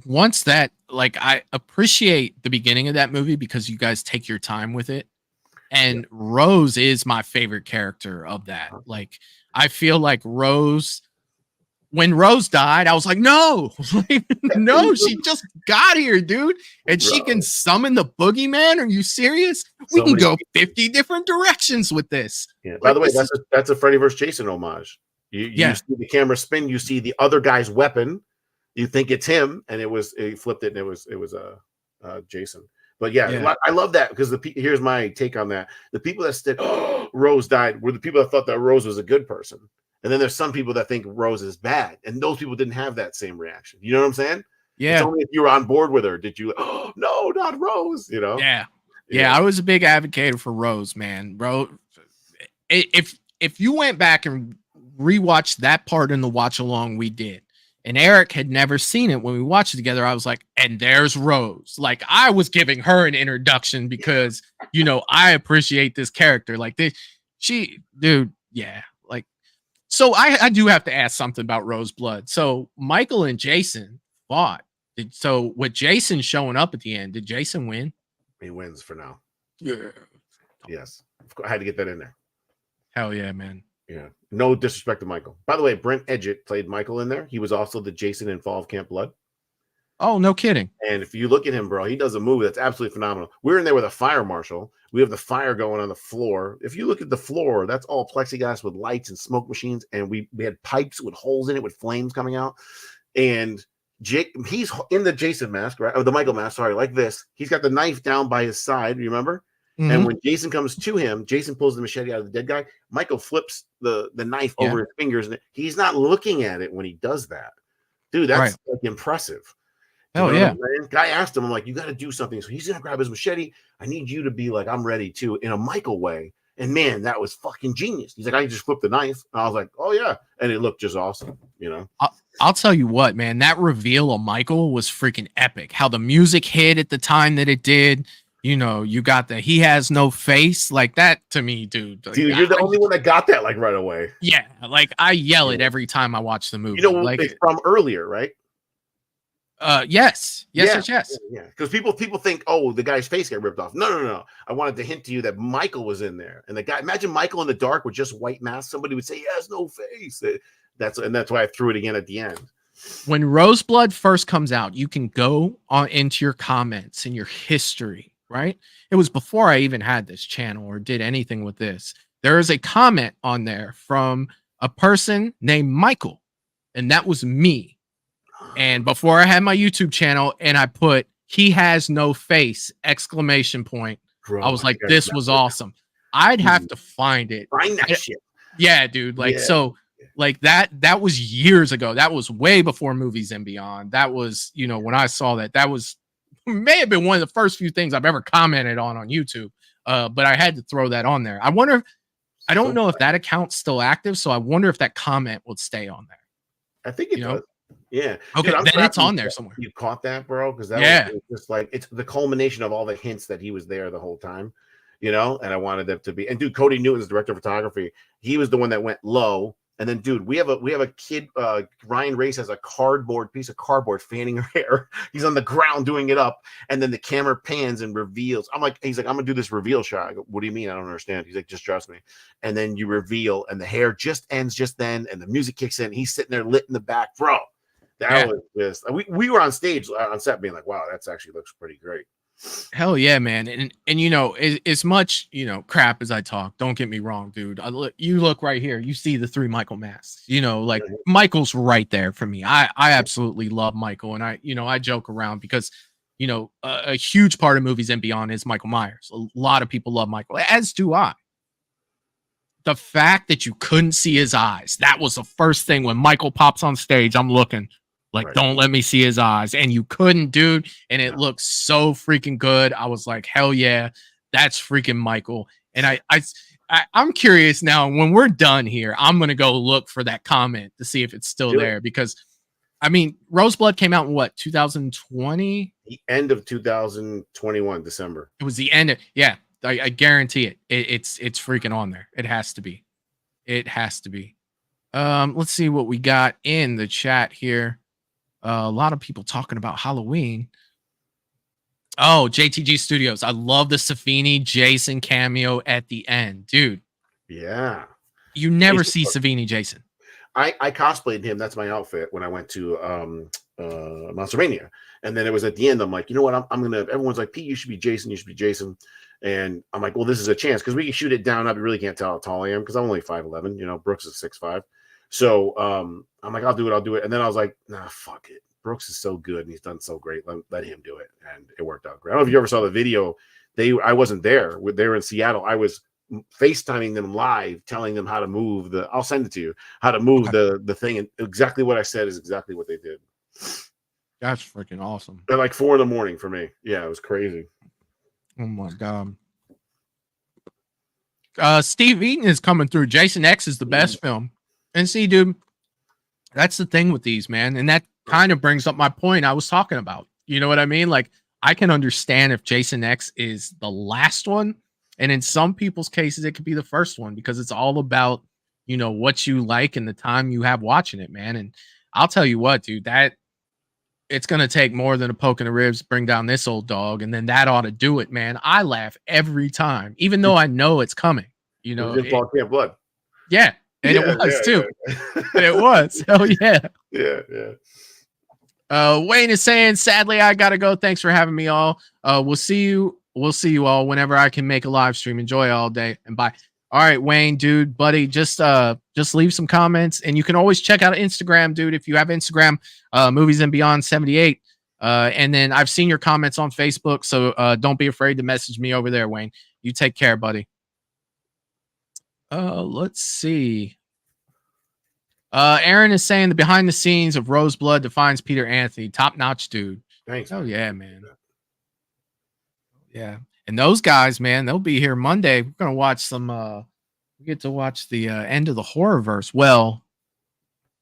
Once that, like, I appreciate the beginning of that movie because you guys take your time with it. And Rose is my favorite character of that. Like, I feel like Rose, when Rose died, I was like, no, no, she just got here, dude. And she can summon the boogeyman. Are you serious? We can go 50 different directions with this. Yeah. By the way, that's a Freddy vs. Jason homage. You see the camera spin, you see the other guy's weapon, you think it's him, and he flipped it, and it was Jason. But I love that because here's my take on that. The people that said Rose died were the people that thought that Rose was a good person. And then there's some people that think Rose is bad. And those people didn't have that same reaction. You know what I'm saying? Yeah. It's only if you were on board with her did you, oh, no, not Rose, you know? Yeah. Yeah, I was a big advocate for Rose, man. Bro, if you went back and rewatched that part in the watch along we did, and Eric had never seen it when we watched it together, I was like, and there's Rose. Like, I was giving her an introduction because, you know, I appreciate this character. Like, dude, yeah. Like, so I do have to ask something about Rose Blood. So Michael and Jason fought. So with Jason showing up at the end, did Jason win? He wins for now. Yeah. Yes. I had to get that in there. Hell yeah, man. Yeah. No disrespect to Michael. By the way, Brent Edgett played Michael in there. He was also the Jason in Fall of Camp Blood. Oh, no kidding. And if you look at him, bro, he does a movie that's absolutely phenomenal. We're in there with a fire marshal. We have the fire going on the floor. If you look at the floor, that's all plexiglass with lights and smoke machines. And we had pipes with holes in it with flames coming out. And Jake, he's in the Jason mask, right? Or the Michael mask, sorry, like this. He's got the knife down by his side, remember? Mm-hmm. And when Jason comes to him, Jason pulls the machete out of the dead guy. Michael flips the knife over his fingers, and he's not looking at it when he does that. Dude, that's like impressive. Oh, yeah. Guy asked him, I'm like, you got to do something. So he's going to grab his machete. I need you to be like, I'm ready too, in a Michael way. And man, that was fucking genius. He's like, I just flipped the knife. And I was like, oh, yeah. And it looked just awesome, you know? I'll tell you what, man, that reveal of Michael was freaking epic. How the music hit at the time that it did. You know, you got the he has no face, like that to me, dude. Like, dude, you're the only one that got that like right away. Yeah, like I yell it every time I watch the movie. You know, like it's from earlier, right? Yes. Yeah. Because people think, oh, the guy's face got ripped off. No. I wanted to hint to you that Michael was in there, and the guy. Imagine Michael in the dark with just white mask. Somebody would say he has no face. That's why I threw it again at the end. When Roseblood first comes out, you can go on into your comments and your history. Right? It was before I even had this channel or did anything with this. There is a comment on there from a person named Michael, and that was me. And before I had my YouTube channel, and I put he has no face ! Bro, I was like, this was awesome. I'd have to find it. Find that shit. Yeah, dude. Like, so like that was years ago. That was way before Movies and Beyond. That was, you know, when I saw that was may have been one of the first few things I've ever commented on YouTube. But I had to throw that on there. I don't know if that account's still active, so I wonder if that comment would stay on there. I think it does. Yeah. Okay, dude, then it's on there somewhere. You caught that, bro? Because that was just like it's the culmination of all the hints that he was there the whole time, you know. And I wanted them to be. And dude, Cody Newton's director of photography. He was the one that went low. And then, dude, we have a kid. Ryan Race has a piece of cardboard fanning her hair. He's on the ground doing it up, and then the camera pans and reveals. He's like, I'm gonna do this reveal shot. I go, what do you mean? I don't understand. He's like, just trust me. And then you reveal, and the hair just ends just then, and the music kicks in. He's sitting there lit in the back, bro. That was just. We were on stage on set, being like, wow, that's actually looks pretty great. Hell yeah, man. And you know, as much, you know, crap as I talk, don't get me wrong, dude. You look right here, you see the 3 Michael masks, you know, like Michael's right there for me. I absolutely love Michael. And I joke around because, you know, a huge part of Movies and Beyond is Michael Myers. A lot of people love Michael, as do I. The fact that you couldn't see his eyes, that was the first thing when Michael pops on stage. I'm looking, Like, Right. don't let me see his eyes. And you couldn't, dude. And it No. looked so freaking good. I was like, hell yeah, that's freaking Michael. And I'm curious now, when we're done here, I'm gonna go look for that comment to see if it's still Do it. there. Because I mean, Roseblood came out in what, 2020? The end of 2021, December. It was the end of, yeah. I guarantee it. It's freaking on there. It has to be. It has to be. Let's see what we got in the chat here. A lot of people talking about Halloween. Oh, JTG Studios. I love the Savini Jason cameo at the end, dude. Yeah. You never see Savini Jason. I cosplayed him. That's my outfit when I went to Monster Mania. And then it was at the end. I'm like, you know what? I'm gonna. Everyone's like, Pete, you should be Jason. You should be Jason. And I'm like, well, this is a chance because we can shoot it down. I really can't tell how tall I am because I'm only 5'11". You know, Brooks is 6'5". So I'm like, I'll do it. And then I was like, nah, fuck it. Brooks is so good and he's done so great. Let him do it. And it worked out great. I don't know if you ever saw the video. I wasn't there. They were in Seattle. I was FaceTiming them live, telling them how to move I'll send it to you, how to move the thing. And exactly what I said is exactly what they did. That's freaking awesome. At like 4 a.m. for me. Yeah, it was crazy. Oh my God. Steve Eaton is coming through. Jason X is the best film. And see, dude, that's the thing with these, man. And that kind of brings up my point I was talking about. You know what I mean? Like, I can understand if Jason X is the last one. And in some people's cases, it could be the first one because it's all about, you know, what you like and the time you have watching it, man. And I'll tell you what, dude, that it's going to take more than a poke in the ribs to bring down this old dog. And then that ought to do it, man. I laugh every time, even though I know it's coming. You know, blood. Yeah. And it was too. Yeah. It was. Hell yeah. Yeah. Wayne is saying, sadly, I gotta go. Thanks for having me all. We'll see you all whenever I can make a live stream. Enjoy all day and bye. All right, Wayne, dude, buddy, just leave some comments and you can always check out Instagram, dude. If you have Instagram, Movies and Beyond 78. And then I've seen your comments on Facebook. So don't be afraid to message me over there, Wayne. You take care, buddy. Let's see. Aaron is saying the behind the scenes of Roseblood defines Peter Anthony. Top notch, dude. Thanks. Oh, yeah, man. Yeah. And those guys, man, they'll be here Monday. We're going to watch some, we get to watch the end of the Horrorverse. Well,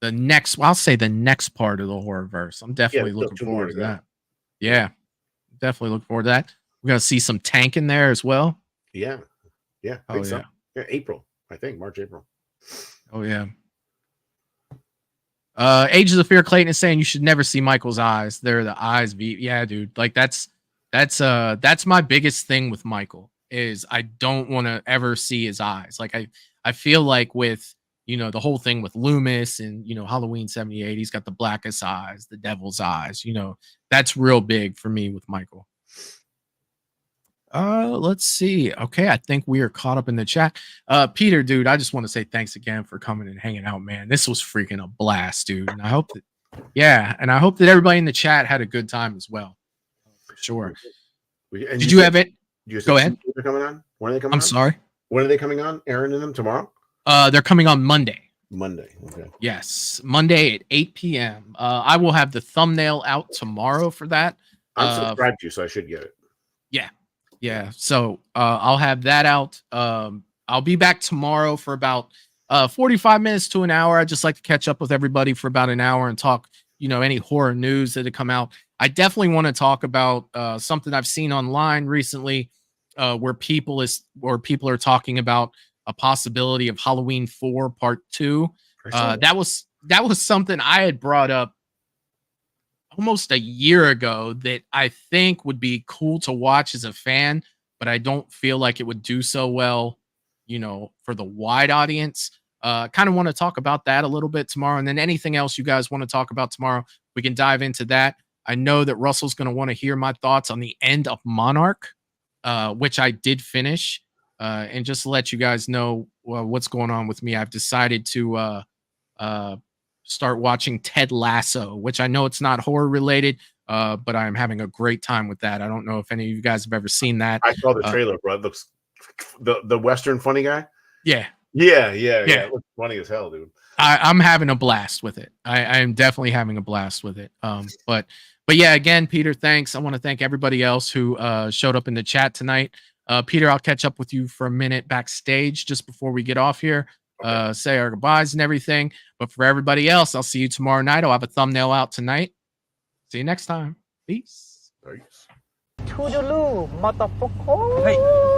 I'll say the next part of the Horrorverse. I'm definitely looking forward to that. Yeah. Definitely looking forward to that. We're going to see some Tank in there as well. Yeah. Yeah. I think so. Yeah. April. I think March, April. Oh, yeah. Ages of Fear Clayton is saying you should never see Michael's eyes. They're the eyes. Yeah, dude. Like that's my biggest thing with Michael is I don't want to ever see his eyes. Like I feel like with, you know, the whole thing with Loomis and, you know, Halloween 78, he's got the blackest eyes, the devil's eyes, you know, that's real big for me with Michael. Let's see. Okay, I think we are caught up in the chat. Peter, dude, I just want to say thanks again for coming and hanging out, man. This was freaking a blast, dude. And I hope that everybody in the chat had a good time as well. For sure. Did you have it? Go ahead. They're coming on. When are they coming I'm sorry. When are they coming on? Aaron and them tomorrow? They're coming on Monday. Monday. Okay. Yes, Monday at 8 p.m. I will have the thumbnail out tomorrow for that. I'm subscribed to you, so I should get it. Yeah. Yeah, so I'll have that out. I'll be back tomorrow for about 45 minutes to an hour. I just like to catch up with everybody for about an hour and talk, you know, any horror news that had come out. I definitely want to talk about something I've seen online recently, where people are talking about a possibility of Halloween 4 Part 2. That was something I had brought up almost a year ago that I think would be cool to watch as a fan, but I don't feel like it would do so well, you know, for the wide audience. Kind of want to talk about that a little bit tomorrow. And then anything else you guys want to talk about tomorrow, we can dive into that. I know that Russell's going to want to hear my thoughts on the end of Monarch, which I did finish. And just to let you guys know what's going on with me, I've decided to start watching Ted Lasso, which I know it's not horror related, but I'm having a great time with that. I don't know if any of you guys have ever seen that. I saw the trailer, bro. It looks the Western funny guy. Yeah. Yeah. It looks funny as hell, dude. I'm having a blast with it. I am definitely having a blast with it. But yeah, again, Peter, thanks. I want to thank everybody else who showed up in the chat tonight. Peter, I'll catch up with you for a minute backstage just before we get off here. Okay. Say our goodbyes and everything. But for everybody else, I'll see you tomorrow night. I'll have a thumbnail out tonight. See you next time. Peace. Peace. Toodaloo, motherfucker. Hey.